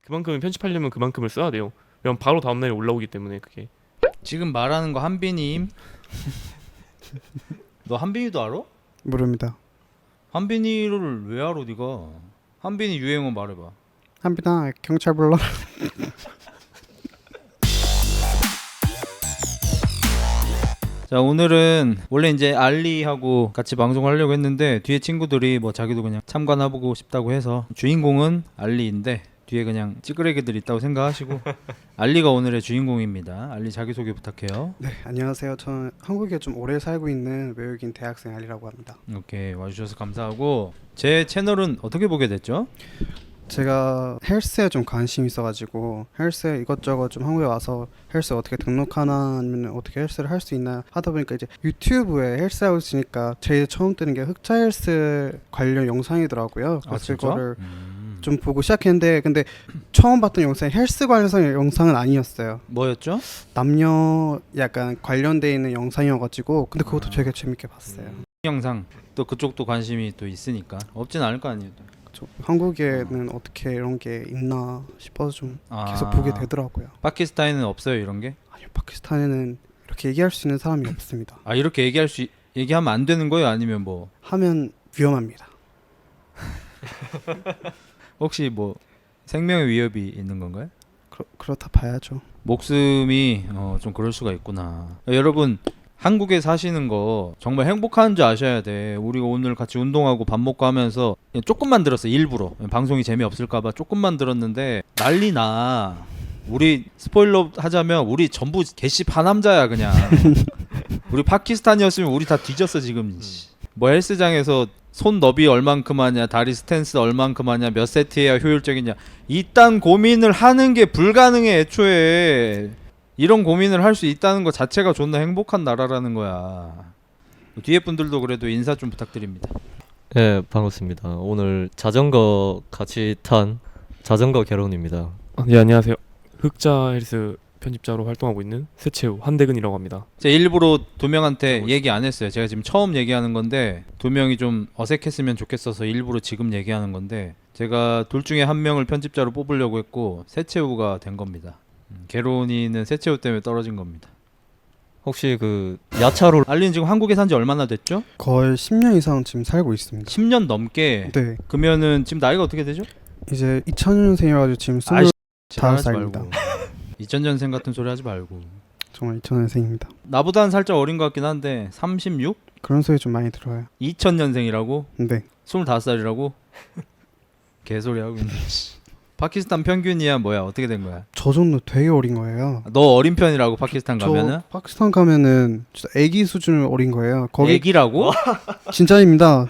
그만큼 편집하려면 그만큼을 써야 돼요. 왜냐면 바로 다음날에 올라오기 때문에 그게. 지금 말하는 거 한빈이임? 너 한빈이도 알아? 모릅니다. 한빈이를 왜 알아 네가? 한빈이 유행어 말해봐. 한빈아 경찰 불러라. 자, 오늘은 원래 이제 알리하고 같이 방송하려고 했는데 뒤에 친구들이 뭐 자기도 그냥 참관해보고 싶다고 해서 주인공은 알리인데 뒤에 그냥 찌끄레기들 있다고 생각하시고 알리가 오늘의 주인공입니다. 알리 자기소개 부탁해요. 네, 안녕하세요. 저는 한국에 좀 오래 살고 있는 외국인 대학생 알리라고 합니다. 오케이, 와주셔서 감사하고 제 채널은 어떻게 보게 됐죠? 제가 헬스에 좀 관심이 있어가지고 헬스에 이것저것 좀 한국에 와서 헬스 어떻게 등록하나 아니면 어떻게 헬스를 할 수 있나 하다 보니까 이제 유튜브에 헬스하고 있으니까 제일 처음 뜨는 게 흑자 헬스 관련 영상이더라고요. 그래서 그거를 좀 보고 시작했는데 근데 처음 봤던 영상이 헬스 관련 영상은 아니었어요. 뭐였죠? 남녀 약간 관련돼 있는 영상이어가지고 근데 그것도 되게 재밌게 봤어요. 영상 또 그쪽도 관심이 또 있으니까 없진 않을 거 아니에요. 한국에는 어떻게 이런 게 있나 싶어서 좀 계속 아, 보게 되더라고요. 파키스탄에는 없어요 이런 게? 아니요, 파키스탄에는 이렇게 얘기할 수 있는 사람이 없습니다. 아, 이렇게 얘기하면 안 되는 거예요? 아니면 뭐 하면 위험합니다. 혹시 뭐 생명의 위협이 있는 건가요? 그렇다 봐야죠. 목숨이 좀 그럴 수가 있구나. 여러분 한국에 사시는 거 정말 행복한 줄 아셔야 돼. 우리가 오늘 같이 운동하고 밥 먹고 하면서 그냥 조금만 들었어. 일부러 방송이 재미없을까봐 조금만 들었는데 난리 나. 우리 스포일러 하자면 우리 전부 개씨 파남자야 그냥. 우리 파키스탄이었으면 우리 다 뒤졌어 지금. 뭐 헬스장에서 손 너비 얼만큼 하냐, 다리 스탠스 얼만큼 하냐, 몇 세트 해야 효율적이냐, 이딴 고민을 하는 게 불가능해. 애초에 이런 고민을 할 수 있다는 것 자체가 존나 행복한 나라라는 거야. 뒤에 분들도 그래도 인사 좀 부탁드립니다. 네, 반갑습니다. 오늘 자전거 같이 탄 자전거 개론입니다. 네, 안녕하세요. 흑자 헬스 편집자로 활동하고 있는 세채우 한대근이라고 합니다. 제가 일부러 두 명한테 얘기 안 했어요. 제가 지금 처음 얘기하는 건데 두 명이 좀 어색했으면 좋겠어서 일부러 지금 얘기하는 건데 제가 둘 중에 한 명을 편집자로 뽑으려고 했고 세채우가 된 겁니다. 개론이는 세채우 때문에 떨어진 겁니다. 혹시 그 야차로 알리는 지금 한국에 산지 얼마나 됐죠? 거의 10년 이상 지금 살고 있습니다. 10년 넘게. 네, 그러면은 지금 나이가 어떻게 되죠? 이제 2000년생이어가지고 지금 아이씨, 25살입니다. 2000년생 같은 소리 하지 말고. 정말 2000년생입니다. 나보다는 살짝 어린 것 같긴 한데 36? 그런 소리 좀 많이 들어요. 2000년생이라고? 네, 25살이라고? 개소리 하고 있네. 파키스탄 평균이야 뭐야? 어떻게 된 거야? 저 정도 되게 어린 거예요. 너 어린 편이라고 파키스탄 가면은? 저 파키스탄 가면은 진짜 애기 수준으로 어린 거예요. 거기 애기라고? 진짜입니다.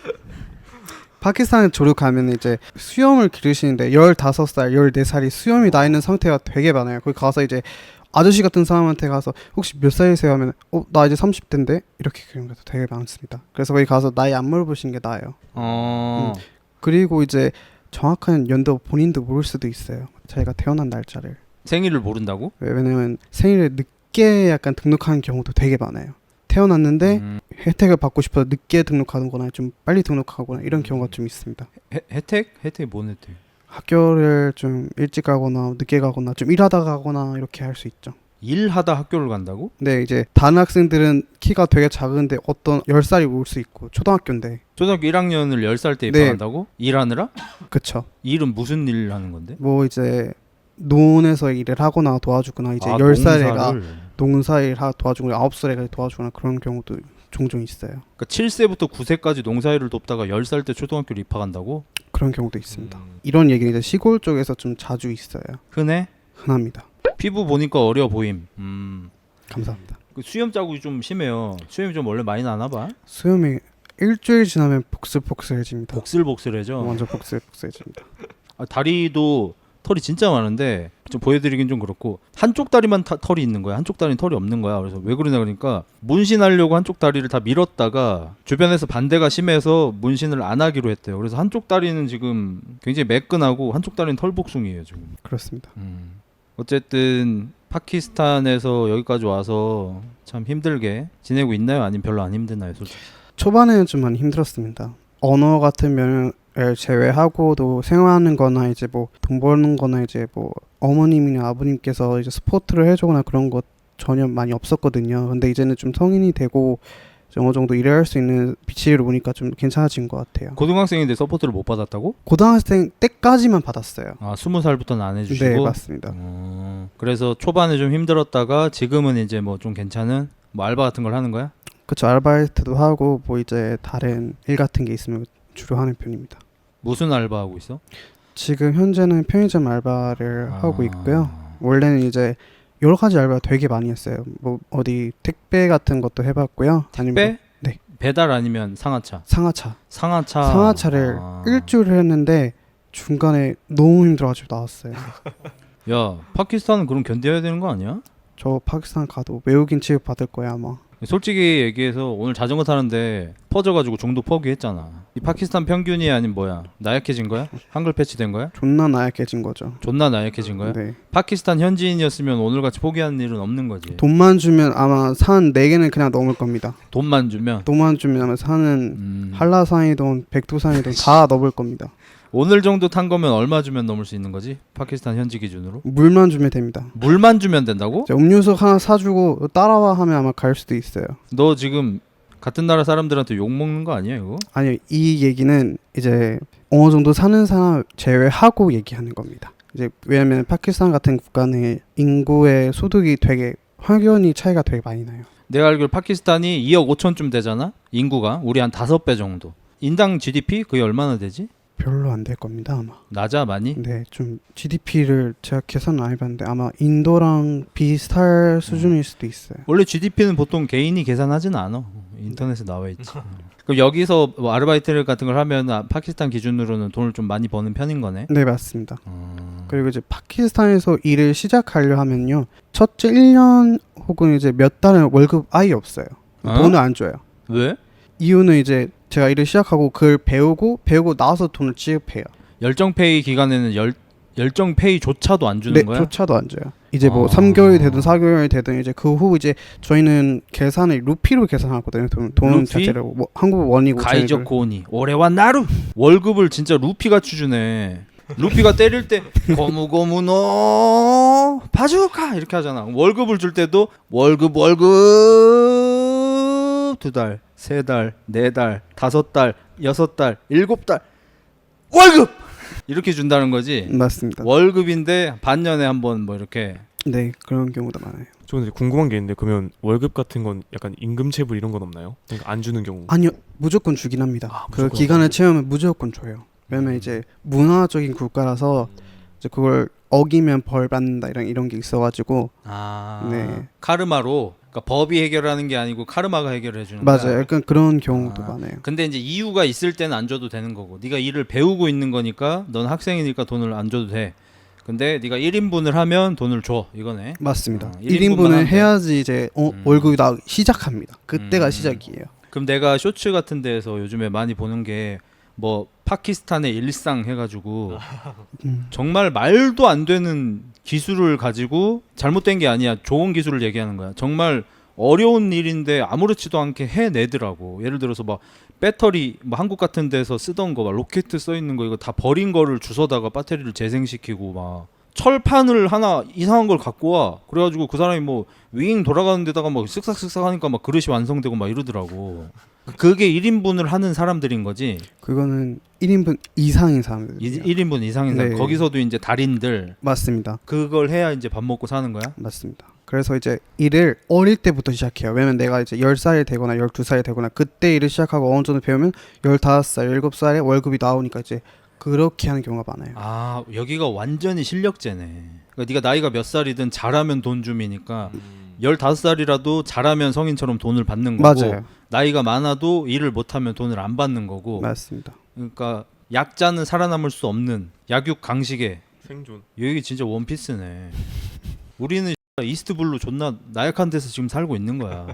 파키스탄에 조력하면 이제 수염을 기르시는데 15살, 14살이 수염이 나 있는 상태가 되게 많아요. 거기 가서 이제 아저씨 같은 사람한테 가서 혹시 몇 살이세요 하면 나 이제 30대인데 이렇게 그런 것도 되게 많습니다. 그래서 거기 가서 나이 안 물어보시는 게 나아요. 그리고 이제 정확한 연도 본인도 모를 수도 있어요. 자기가 태어난 날짜를. 생일을 모른다고? 왜냐면 생일을 늦게 약간 등록하는 경우도 되게 많아요. 태어났는데 혜택을 받고 싶어서 늦게 등록하는 거나 좀 빨리 등록하거나 이런 경우가 좀 있습니다. 혜택? 혜택이 뭔 혜택? 학교를 좀 일찍 가거나 늦게 가거나 좀 일하다 가거나 이렇게 할 수 있죠. 일하다 학교를 간다고? 근데 이제 다른 학생들은 키가 되게 작은데 어떤 10살이 올 수 있고 초등학교인데 초등학교 1학년을 10살 때 네. 입학한다고? 일하느라? 그쵸. 일은 무슨 일 하는 건데? 뭐 이제 논에서 일을 하거나 도와주거나 이제 아, 10살 애가 농사를. 농사일 도와주고 9살 애가 도와주거나 그런 경우도 종종 있어요. 그러니까 7세부터 9세까지 농사일을 돕다가 10살 때 초등학교를 입학한다고? 그런 경우도 있습니다. 이런 얘기는 이제 시골 쪽에서 좀 자주 있어요. 흔해? 흔합니다. 피부 보니까 어려 보임. 감사합니다. 그 수염 자국이 좀 심해요. 수염이 좀 원래 많이 나나 봐. 수염이 일주일 지나면 복슬복슬해집니다. 복슬복슬해져. 완전 복슬복슬해집니다. 아, 다리도 털이 진짜 많은데 좀 보여드리긴 좀 그렇고 한쪽 다리만 털이 있는 거야. 한쪽 다리는 털이 없는 거야. 그래서 왜 그러냐 그러니까 문신하려고 한쪽 다리를 다 밀었다가 주변에서 반대가 심해서 문신을 안 하기로 했대요. 그래서 한쪽 다리는 지금 굉장히 매끈하고 한쪽 다리는 털복숭이에요 지금. 그렇습니다. 어쨌든 파키스탄에서 여기까지 와서 참 힘들게 지내고 있나요? 아니면 별로 안 힘드나요? 솔직히. 초반에는 좀 많이 힘들었습니다. 언어 같은 제외하고도 생활하는 거나 이제 뭐 돈 버는 거나 이제 뭐 어머님이나 아버님께서 이제 스포트를 해주거나 그런 것 전혀 많이 없었거든요. 근데 이제는 좀 성인이 되고 이제 어느 정도 일을 할 수 있는 위치로 보니까 좀 괜찮아진 것 같아요. 고등학생인데 서포트를 못 받았다고? 고등학생 때까지만 받았어요. 아 20살부터는 안 해주시고. 네, 맞습니다. 그래서 초반에 좀 힘들었다가 지금은 이제 뭐 좀 괜찮은 뭐 알바 같은 걸 하는 거야? 그쵸, 아르바이트도 하고 뭐 이제 다른 일 같은 게 있으면 주로 하는 편입니다. 무슨 알바 하고 있어? 지금 현재는 편의점 알바를 하고 아. 있고요. 원래는 이제 여러 가지 알바 되게 많이 했어요. 뭐 어디 택배 같은 것도 해봤고요. 택배? 네. 배달 아니면 상하차? 상하차. 상하차. 상하차를 일주일을 했는데 중간에 너무 힘들어가지고 나왔어요. 야 파키스탄은 그럼 견뎌야 되는 거 아니야? 저 파키스탄 가도 외국인 취급 받을 거야 아마. 솔직히 얘기해서 오늘 자전거 타는데 퍼져가지고 중도 포기했잖아. 이 파키스탄 평균이 아닌 뭐야? 나약해진 거야? 한글 패치된 거야? 존나 나약해진 거죠. 존나 나약해진 거야? 네. 파키스탄 현지인이었으면 오늘같이 포기하는 일은 없는 거지. 돈만 주면 아마 산 4개는 그냥 넘을 겁니다. 돈만 주면. 돈만 주면 아마 산은 한라산이든 백두산이든 다 넘을 겁니다. 오늘 정도 탄 거면 얼마 주면 넘을 수 있는 거지? 파키스탄 현지 기준으로? 물만 주면 됩니다. 물만 주면 된다고? 이제 음료수 하나 사주고 따라와 하면 아마 갈 수도 있어요. 너 지금 같은 나라 사람들한테 욕 먹는 거 아니야 이거? 아니요, 이 얘기는 이제 어느 정도 사는 사람 제외하고 얘기하는 겁니다. 이제 왜냐면 파키스탄 같은 국가는 인구의 소득이 되게 확연히 차이가 되게 많이 나요. 내가 알기로 파키스탄이 2억 5천쯤 되잖아? 인구가 우리 한 5배 정도. 인당 GDP 그게 얼마나 되지? 별로 안 될 겁니다 아마. 낮아 많이? 네, 좀 GDP를 제가 계산 안 해봤는데 아마 인도랑 비슷할 수준일 수도 있어요. 원래 GDP는 보통 개인이 계산하지는 않아. 인터넷에 나와 있지. 그럼 여기서 뭐 아르바이트 같은 걸 하면 파키스탄 기준으로는 돈을 좀 많이 버는 편인 거네? 네, 맞습니다. 그리고 이제 파키스탄에서 일을 시작하려 하면요, 첫째 1년 혹은 이제 몇 달은 월급 아예 없어요. 돈을 안 줘요. 왜? 이유는 이제 제가 일을 시작하고 그걸 배우고 나와서 돈을 지급해요. 열정페이 기간에는 열정페이조차도 안 주는 네, 거야? 조차도 안 줘요. 이제 뭐 3개월이 되든 4개월이 되든 이제 그 후 이제 저희는 계산을 루피로 계산하거든요. 돈 루피? 자체를 뭐 한국 원이고 가이적 고니 오레와 나루 월급을 진짜 루피같이 주네. 루피가 때릴 때 고무고무 너 바주카 이렇게 하잖아. 월급을 줄 때도 월급 2달, 3달, 4달, 5달, 6달, 7달 월급 이렇게 준다는 거지. 맞습니다. 월급인데 반년에 한 번 뭐 이렇게. 네, 그런 경우도 많아요. 저 근데 궁금한 게 있는데 그러면 월급 같은 건 약간 임금체불 이런 건 없나요? 그러니까 안 주는 경우. 아니요, 무조건 주긴 합니다. 그 무조건 기간을 채우면 무조건 줘요. 왜냐면 이제 문화적인 국가라서 이제 그걸 어기면 벌 받는다 이런 게 있어가지고. 네. 카르마로. 그러니까 법이 해결하는 게 아니고 카르마가 해결해 주는 거야. 맞아요. 약간 그런 경우도 많아요. 근데 이제 이유가 있을 때는 안 줘도 되는 거고. 네가 일을 배우고 있는 거니까 넌 학생이니까 돈을 안 줘도 돼. 근데 네가 1인분을 하면 돈을 줘. 이거네. 맞습니다. 1인분만 1인분을 하면 해야지 이제 월급이 나오기 시작합니다. 그때가 시작이에요. 그럼 내가 쇼츠 같은 데에서 요즘에 많이 보는 게 뭐 파키스탄의 일상 해가지고 정말 말도 안 되는 기술을 가지고 잘못된 게 아니야. 좋은 기술을 얘기하는 거야. 정말 어려운 일인데 아무렇지도 않게 해내더라고. 예를 들어서 막 배터리 뭐 한국 같은 데서 쓰던 거 막 로켓 써 있는 거 이거 다 버린 거를 주워다가 배터리를 재생시키고 막 철판을 하나 이상한 걸 갖고 와. 그래가지고 그 사람이 뭐 윙 돌아가는 데다가 막 쓱싹쓱싹 하니까 막 그릇이 완성되고 막 이러더라고. 그게 1인분을 하는 사람들인 거지. 그거는 1인분 이상인 사람들. 1인분 이상인 사람. 네. 거기서도 이제 달인들. 맞습니다. 그걸 해야 이제 밥 먹고 사는 거야? 맞습니다. 그래서 이제 일을 어릴 때부터 시작해요. 왜냐면 내가 이제 10살이 되거나 12살이 되거나 그때 일을 시작하고 어느 정도 배우면 15살, 7살에 월급이 나오니까 이제 그렇게 하는 경우가 많아요. 아, 여기가 완전히 실력제네. 그러니까 네가 나이가 몇 살이든 잘하면 돈 줌이니까 15살이라도 잘하면 성인처럼 돈을 받는 거고 맞아요. 나이가 많아도 일을 못하면 돈을 안 받는 거고. 맞습니다. 그러니까 약자는 살아남을 수 없는 약육 강식의 생존. 여기 진짜 원피스네. 우리는 이스트블루 존나 나약한 데서 지금 살고 있는 거야.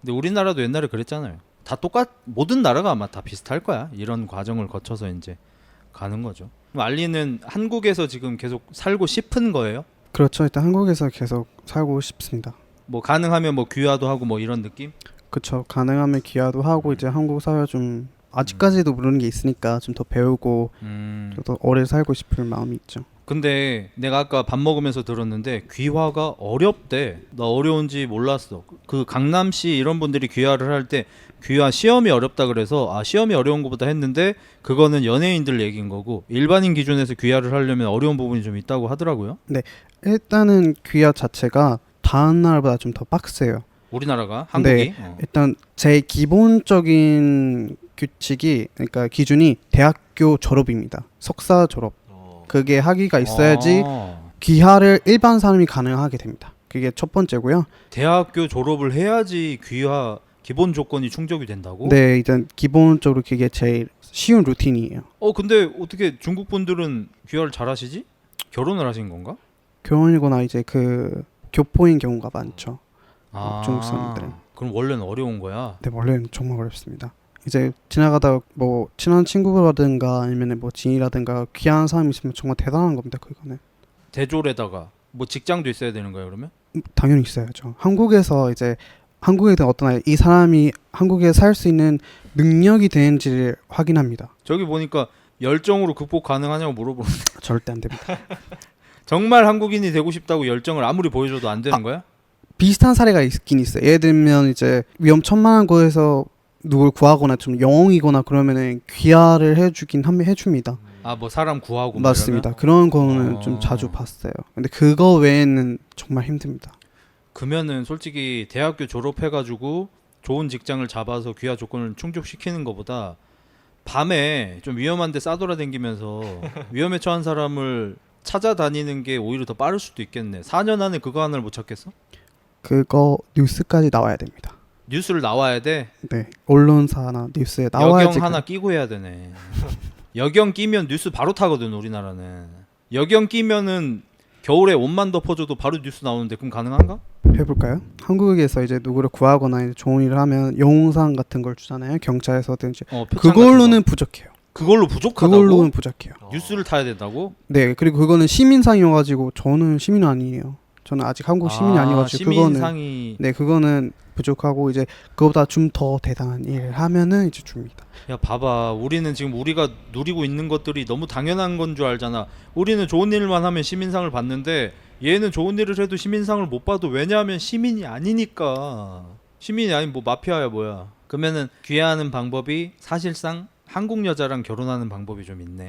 근데 우리나라도 옛날에 그랬잖아요. 다 모든 나라가 아마 다 비슷할 거야. 이런 과정을 거쳐서 이제 가는 거죠. 그럼 알리는 한국에서 지금 계속 살고 싶은 거예요? 그렇죠. 일단 한국에서 계속 살고 싶습니다. 뭐 가능하면 뭐 귀화도 하고 뭐 이런 느낌? 그렇죠. 가능하면 귀화도 하고 이제 한국 사회 좀 아직까지도 모르는 게 있으니까 좀 더 배우고 또 오래 살고 싶을 마음이 있죠. 근데 내가 아까 밥 먹으면서 들었는데 귀화가 어렵대. 나 어려운지 몰랐어. 그 강남시 이런 분들이 귀화를 할 때 귀화 시험이 어렵다 그래서 시험이 어려운 것보다 했는데 그거는 연예인들 얘기인 거고 일반인 기준에서 귀화를 하려면 어려운 부분이 좀 있다고 하더라고요. 일단은 귀화 자체가 다른 나라보다 좀 더 빡세요. 우리나라가 한국이 일단 제일 기본적인 규칙이 그러니까 기준이 대학교 졸업입니다. 석사 졸업. 그게 학위가 있어야지 귀화를 일반 사람이 가능하게 됩니다. 그게 첫 번째고요. 대학교 졸업을 해야지 귀화 기본 조건이 충족이 된다고? 네, 일단 기본적으로 그게 제일 쉬운 루틴이에요. 근데 어떻게 중국 분들은 귀화를 잘 하시지? 결혼을 하신 건가? 결혼이거나 이제 그 교포인 경우가 많죠. 중국 사람들은. 그럼 원래는 어려운 거야? 네, 원래는 정말 어렵습니다. 이제 지나가다 뭐 친한 친구라든가 아니면 뭐 지인이라든가 귀한 사람이 있으면 정말 대단한 겁니다. 그거는 대졸에다가 뭐 직장도 있어야 되는 거야 그러면? 당연히 있어야죠. 한국에서 이제 한국에든 어떤 이 사람이 한국에 살 수 있는 능력이 되는지를 확인합니다. 저기 보니까 열정으로 극복 가능하냐고 물어보는데 절대 안 됩니다. 정말 한국인이 되고 싶다고 열정을 아무리 보여줘도 안 되는 거야? 비슷한 사례가 있긴 있어요. 예를 들면 이제 위험천만한 곳에서 누굴 구하거나 좀 영웅이거나 그러면은 귀화를 해줍니다. 뭐 사람 구하고 맞습니다. 그런 거는 좀 자주 봤어요. 근데 그거 외에는 정말 힘듭니다. 그러면은 솔직히 대학교 졸업해가지고 좋은 직장을 잡아서 귀화 조건을 충족시키는 것보다 밤에 좀 위험한데 싸돌아다니면서 위험에 처한 사람을 찾아다니는 게 오히려 더 빠를 수도 있겠네. 4년 안에 그거 하나를 못 찾겠어? 그거 뉴스까지 나와야 됩니다. 뉴스를 나와야 돼? 네, 언론사나 뉴스에 나와야지. 여경 하나 끼고 해야 되네. 여경 끼면 뉴스 바로 타거든 우리나라는. 여경 끼면은 겨울에 옷만 덮어줘도 바로 뉴스 나오는데 그럼 가능한가? 해볼까요? 한국에서 이제 누구를 구하거나 이제 좋은 일을 하면 영웅상 같은 걸 주잖아요. 경찰에서든지. 표창 그걸로는 부족해요. 그걸로 부족하다고? 그걸로는 부족해요. 뉴스를 타야 된다고? 네, 그리고 그거는 시민상이어가지고 저는 시민은 아니에요. 저는 아직 한국 시민이 아니어가지고 시민상이... 네, 그거는 부족하고 이제 그거보다 좀 더 대단한 일을 하면은 이제 줍니다. 야 봐봐, 우리는 지금 우리가 누리고 있는 것들이 너무 당연한 건 줄 알잖아. 우리는 좋은 일만 하면 시민상을 받는데 얘는 좋은 일을 해도 시민상을 못 받아. 왜냐하면 시민이 아니니까. 시민이 아닌 뭐 마피아야 뭐야. 그러면은 귀화하는 방법이 사실상 한국 여자랑 결혼하는 방법이 좀 있네.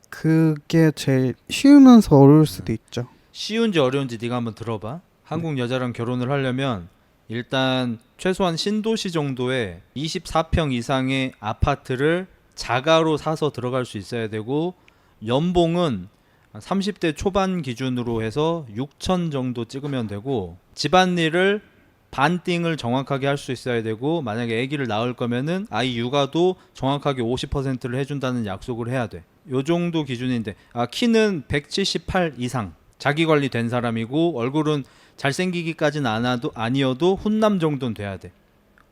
그게 제일 쉬우면서 어려울 수도 있죠. 쉬운지 어려운지 네가 한번 들어봐. 한국 여자랑 결혼을 하려면 일단 최소한 신도시 정도의 24평 이상의 아파트를 자가로 사서 들어갈 수 있어야 되고 연봉은 30대 초반 기준으로 해서 6천 정도 찍으면 되고 집안일을 반띵을 정확하게 할 수 있어야 되고 만약에 아기를 낳을 거면은 아이 육아도 정확하게 50%를 해준다는 약속을 해야 돼. 요 정도 기준인데 키는 178 이상 자기 관리 된 사람이고 얼굴은 잘생기기까지는 아니어도 훈남 정도는 돼야 돼.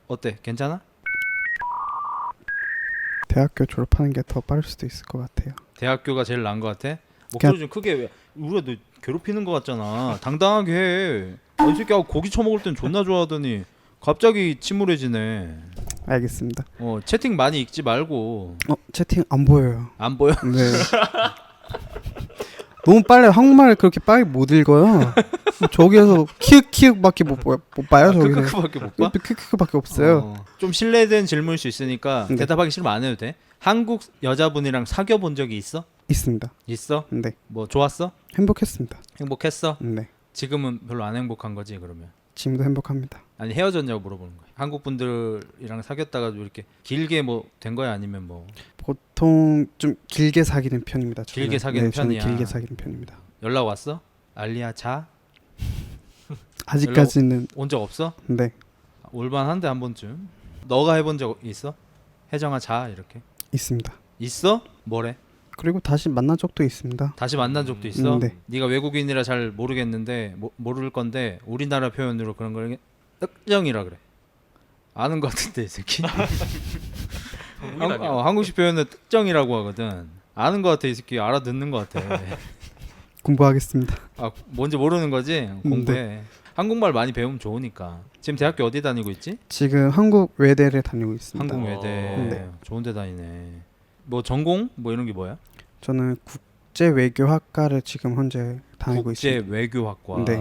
어때? 괜찮아? 대학교 졸업하는 게 더 빠를 수도 있을 것 같아요. 대학교가 제일 나은 것 같아? 목소리 좀 크게 왜? 우리가 너 괴롭히는 것 같잖아. 당당하게 해. 이 새끼하고 고기 처먹을 땐 존나 좋아하더니 갑자기 침울해지네. 알겠습니다. 채팅 많이 읽지 말고. 채팅 안 보여요. 안 보여? 네. 너무 빨리 한국말을 그렇게 빨리 못 읽어요. 저기에서 키읔키읔밖에 못 봐요. 저기는 크크크밖에 못 봐? 크크크밖에 없어요. 좀 실례된 질문일 수 있으니까 네. 대답하기 싫으면 안 해도 돼. 한국 여자분이랑 사귀어 본 적이 있어? 있습니다. 있어? 네. 뭐 좋았어? 행복했습니다. 행복했어? 네. 지금은 별로 안 행복한 거지 그러면? 지금도 행복합니다. 아니 헤어졌냐고 물어보는 거야. 한국 분들이랑 사귀었다가 이렇게 길게 뭐 된 거야 아니면 뭐? 보통 좀 길게 사귀는 편입니다. 저는. 길게 사귀는 네, 저는 편이야. 길게 사귀는 편입니다. 연락 왔어? 알리야 자? 아직까지는 온 적 없어? 네, 올만한데 한 번쯤. 너가 해본 적 있어? 혜정아 자 이렇게? 있습니다. 있어? 뭐래? 그리고 다시 만난 적도 있습니다. 다시 만난 적도 있어? 네. 네가 외국인이라 잘 모르겠는데 모를 건데 우리나라 표현으로 그런 걸 뜩정이라 그래. 아는 것 같은데 이 새끼. 한국식 표현은 뜩정이라고 하거든. 아는 것 같아 이 새끼. 알아듣는 것 같아. 공부하겠습니다. 뭔지 모르는 거지? 공부해. 한국말 많이 배우면 좋으니까. 지금 대학교 어디 다니고 있지? 지금 한국 외대를 다니고 있습니다. 한국 외대. 네. 좋은 데 다니네. 뭐 전공? 뭐 이런 게 뭐야? 저는 국제 외교학과를 지금 현재 다니고 국제 있습니다. 외교학과. 네.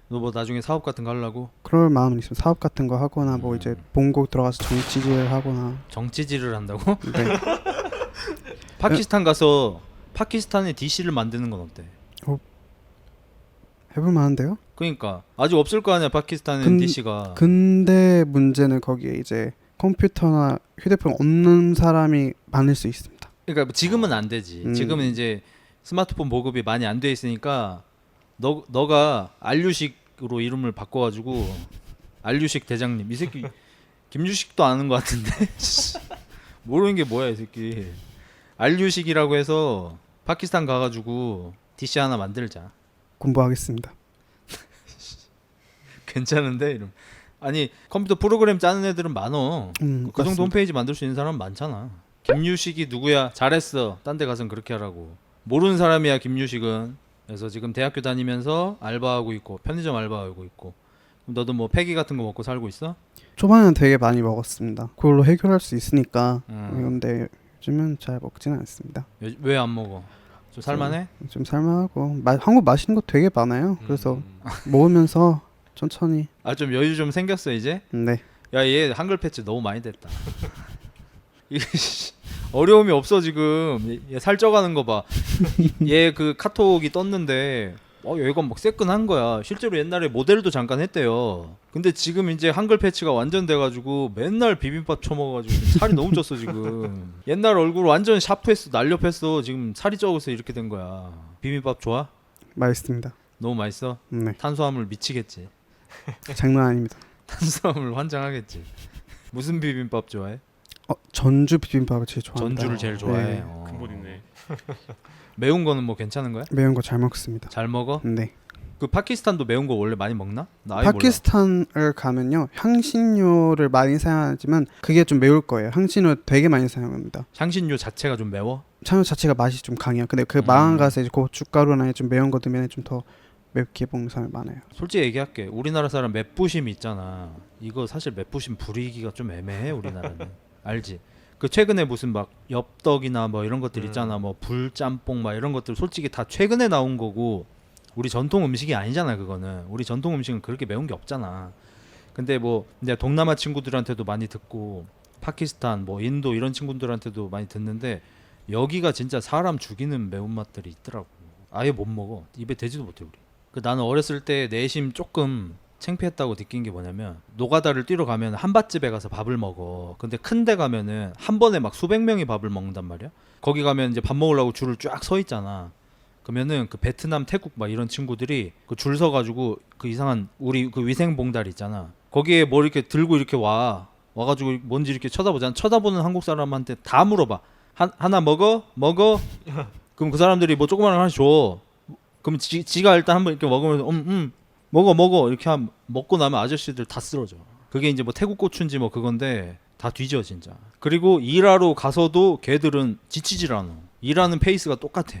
너 뭐 나중에 사업 같은 거 하려고? 그럴 마음은 있으면 사업 같은 거 하거나 뭐 음. 이제 본국 들어가서 정치질 하거나. 정치질을 한다고? 네. 파키스탄 가서 파키스탄의 DC를 만드는 건 어때? 해볼 만한데요? 그러니까 아직 없을 거 아니야 파키스탄은 근- DC가. 근데 문제는 거기에 이제 컴퓨터나 휴대폰 없는 사람이 많을 수 있습니다. 그러니까 지금은 안 되지. 지금은 이제 스마트폰 보급이 많이 안 돼 있으니까 너가 알류식으로 이름을 바꿔가지고 알류식 대장님 이 새끼 김유식도 아는 것 같은데 모르는 게 뭐야 이 새끼. 알류식이라고 해서 파키스탄 가가지고 DC 하나 만들자. 공부하겠습니다. 괜찮은데 이름. 아니 컴퓨터 프로그램 짜는 애들은 많어. 그 정도 맞습니다. 홈페이지 만들 수 있는 사람 많잖아. 김유식이 누구야? 잘했어. 딴 데 가선 그렇게 하라고. 모르는 사람이야 김유식은. 그래서 지금 대학교 다니면서 알바하고 있고 편의점 알바하고 있고. 그럼 너도 뭐 폐기 같은 거 먹고 살고 있어? 초반에는 되게 많이 먹었습니다. 그걸로 해결할 수 있으니까. 음. 그런데 요즘은 잘 먹지는 않습니다. 왜 안 먹어? 좀 살만해? 좀 살만하고 한국 맛있는 거 되게 많아요. 그래서 먹으면서 천천히. 아 좀 여유 좀 생겼어 이제? 네. 야 얘 한글 패치 너무 많이 됐다. 이게 어려움이 없어 지금. 얘 살쪄가는 거 봐. 얘 그 카톡이 떴는데 얘가 막 새끈한 거야. 실제로 옛날에 모델도 잠깐 했대요. 근데 지금 이제 한글 패치가 완전 돼가지고 맨날 비빔밥 처먹어가지고 살이 너무 쪘어 지금. 옛날 얼굴 완전 샤프했어. 날렵했어. 지금 살이 쪄서 이렇게 된 거야. 비빔밥 좋아? 맛있습니다. 너무 맛있어? 네. 탄수화물 미치겠지. 장난 아닙니다. 탄수화물 환장하겠지. 무슨 비빔밥 좋아해? 전주 비빔밥을 제일 좋아합니다. 전주를 제일 좋아해. 네. 어. 근본 있네. 매운 거는 뭐 괜찮은 거야? 매운 거 잘 먹습니다. 잘 먹어? 네. 그 파키스탄도 매운 거 원래 많이 먹나? 나 아예 몰라. 파키스탄을 가면요 향신료를 많이 사용하지만 그게 좀 매울 거예요. 향신료 되게 많이 사용합니다. 향신료 자체가 좀 매워? 향신료 자체가 맛이 좀 강해요. 근데 그 마음 가서 이제 고춧가루나 좀 매운 거 넣으면 좀 더 맵게 먹는 사람이 많아요. 솔직히 얘기할게. 우리나라 사람 맵부심 있잖아. 이거 사실 맵부심 부리기가 좀 애매해 우리나라는. 알지? 그 최근에 무슨 막 엽떡이나 뭐 이런 것들 있잖아. 뭐 불짬뽕 막 이런 것들 솔직히 다 최근에 나온 거고 우리 전통 음식이 아니잖아 그거는. 우리 전통 음식은 그렇게 매운 게 없잖아. 근데 뭐 이제 동남아 친구들한테도 많이 듣고 파키스탄 뭐 인도 이런 친구들한테도 많이 듣는데 여기가 진짜 사람 죽이는 매운맛들이 있더라고. 아예 못 먹어. 입에 대지도 못해 우리. 그 나는 어렸을 때 내심 조금 창피했다고 느낀 게 뭐냐면 노가다를 뛰러 가면 한밭집에 가서 밥을 먹어. 근데 큰 데 가면은 한 번에 막 수백 명이 밥을 먹는단 말이야. 거기 가면 이제 밥 먹으려고 줄을 쫙 서 있잖아. 그러면은 그 베트남, 태국 막 이런 친구들이 그 줄 서 가지고 그 이상한 우리 그 위생 봉다리 있잖아. 거기에 뭐 이렇게 들고 이렇게 와가지고 뭔지 이렇게 쳐다보잖아. 쳐다보는 한국 사람한테 다 물어봐. 하나 먹어? 그럼 그 사람들이 뭐 조그마한 거 하나씩 줘. 그럼 지가 일단 한번 이렇게 먹으면서 먹어 이렇게 먹고 나면 아저씨들 다 쓰러져. 그게 이제 뭐 태국 고추인지 뭐 그건데 다 뒤져 진짜. 그리고 일하러 가서도 걔들은 지치질 않아. 일하는 페이스가 똑같아.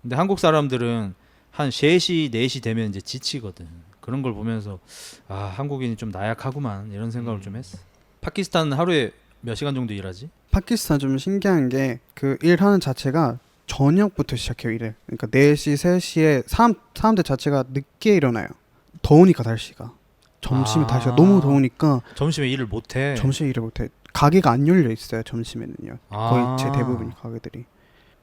근데 한국 사람들은 한 3시 4시 되면 이제 지치거든. 그런 걸 보면서 아 한국인이 좀 나약하구만 이런 생각을 좀 했어. 파키스탄 하루에 몇 시간 정도 일하지? 파키스탄 좀 신기한 게 그 일하는 자체가 저녁부터 시작해요 일을. 그러니까 4시 3시에 사람들 자체가 늦게 일어나요. 더우니까 날씨가. 점심에 날씨가 너무 더우니까 점심에 일을 못해. 점심에 일을 못해. 가게가 안 열려 있어요 점심에는요. 거의 아. 제 대부분 가게들이.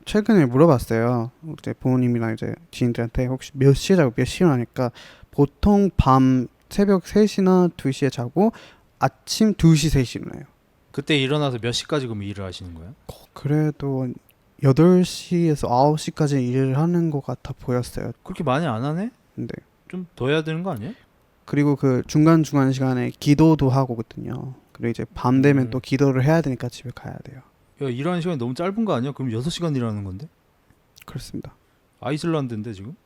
최근에 물어봤어요. 이제 부모님이랑 이제 지인들한테 혹시 몇 시에 자고 몇 시에 일어나니까 보통 밤 새벽 3시나 2시에 자고 아침 2시 3시 일어나요. 그때 일어나서 몇 시까지 그럼 일을 하시는 거예요? 그래도 8시에서 9시까지 일을 하는 것 같아 보였어요. 그렇게 많이 안 하네? 네. 좀 더 해야 되는 거 아니에요? 그리고 그 중간중간 시간에 기도도 하거든요. 그리고 이제 밤 되면 또 기도를 해야 되니까 집에 가야 돼요. 야 일하는 시간이 너무 짧은 거 아니야? 그럼 6시간 일하는 건데? 그렇습니다. 아이슬란드인데 지금?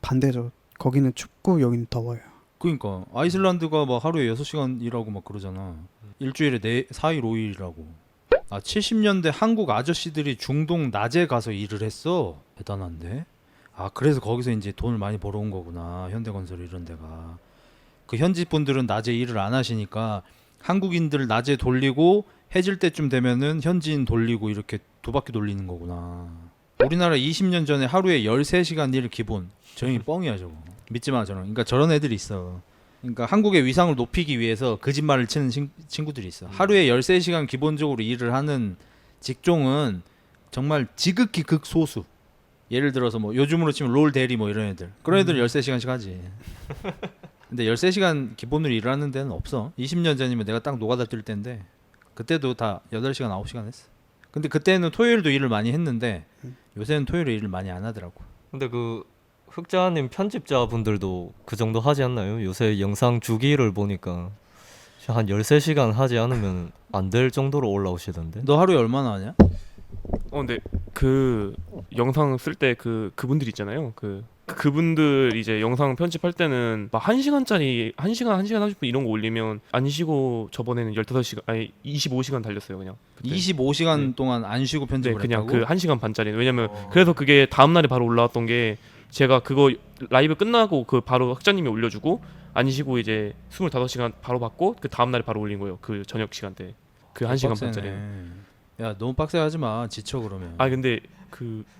반대죠. 거기는 춥고 여기는 더워요. 그러니까 아이슬란드가 막 하루에 6시간 일하고 막 그러잖아. 일주일에 4일 5일이라고. 아 70년대 한국 아저씨들이 중동 낮에 가서 일을 했어. 대단한데? 아 그래서 거기서 이제 돈을 많이 벌어온 거구나. 현대건설 이런 데가. 그 현지 분들은 낮에 일을 안 하시니까 한국인들 낮에 돌리고 해질 때쯤 되면은 현지인 돌리고 이렇게 두 바퀴 돌리는 거구나. 우리나라 20년 전에 하루에 13시간 일 기본. 저희 뻥이야 저거. 믿지 마 저는. 그러니까 저런 애들이 있어. 그러니까 한국의 위상을 높이기 위해서 거짓말을 치는 친구들이 있어. 하루에 13시간 기본적으로 일을 하는 직종은 정말 지극히 극소수. 예를 들어서 뭐 요즘으로 치면 롤 대리 뭐 이런 애들. 그런 애들은 13시간씩 하지. 근데 13시간 기본으로 일을 하는 데는 없어. 20년 전이면 내가 딱 노가다 뛸 때인데 그때도 다 8시간 9시간 했어. 근데 그때는 토요일도 일을 많이 했는데 요새는 토요일에 일을 많이 안 하더라고. 근데 그 흑자님 편집자분들도 그 정도 하지 않나요? 요새 영상 주기를 보니까 한 13시간 하지 않으면 안 될 정도로 올라오시던데. 너 하루에 얼마나 하냐? 근데 그 영상 쓸 때 그분들 있잖아요. 그분들 이제 영상 편집할 때는 막 1시간짜리 1시간 30분 이런 거 올리면 안 쉬고 저번에는 15시간 아니 25시간 달렸어요, 그냥. 그때. 25시간 네. 동안 안 쉬고 네, 편집을 그냥 했다고? 그 1시간 반짜리. 왜냐면 그래서 그게 다음 날에 바로 올라왔던 게 제가 그거 라이브 끝나고 그 바로 흑자님이 올려주고 안 쉬고 이제 25시간 바로 받고 그 다음 날에 바로 올린 거예요. 그 저녁 시간대. 그 1시간 반짜리. 야 너무 빡세하지 마. 지쳐 그러면. 아 근데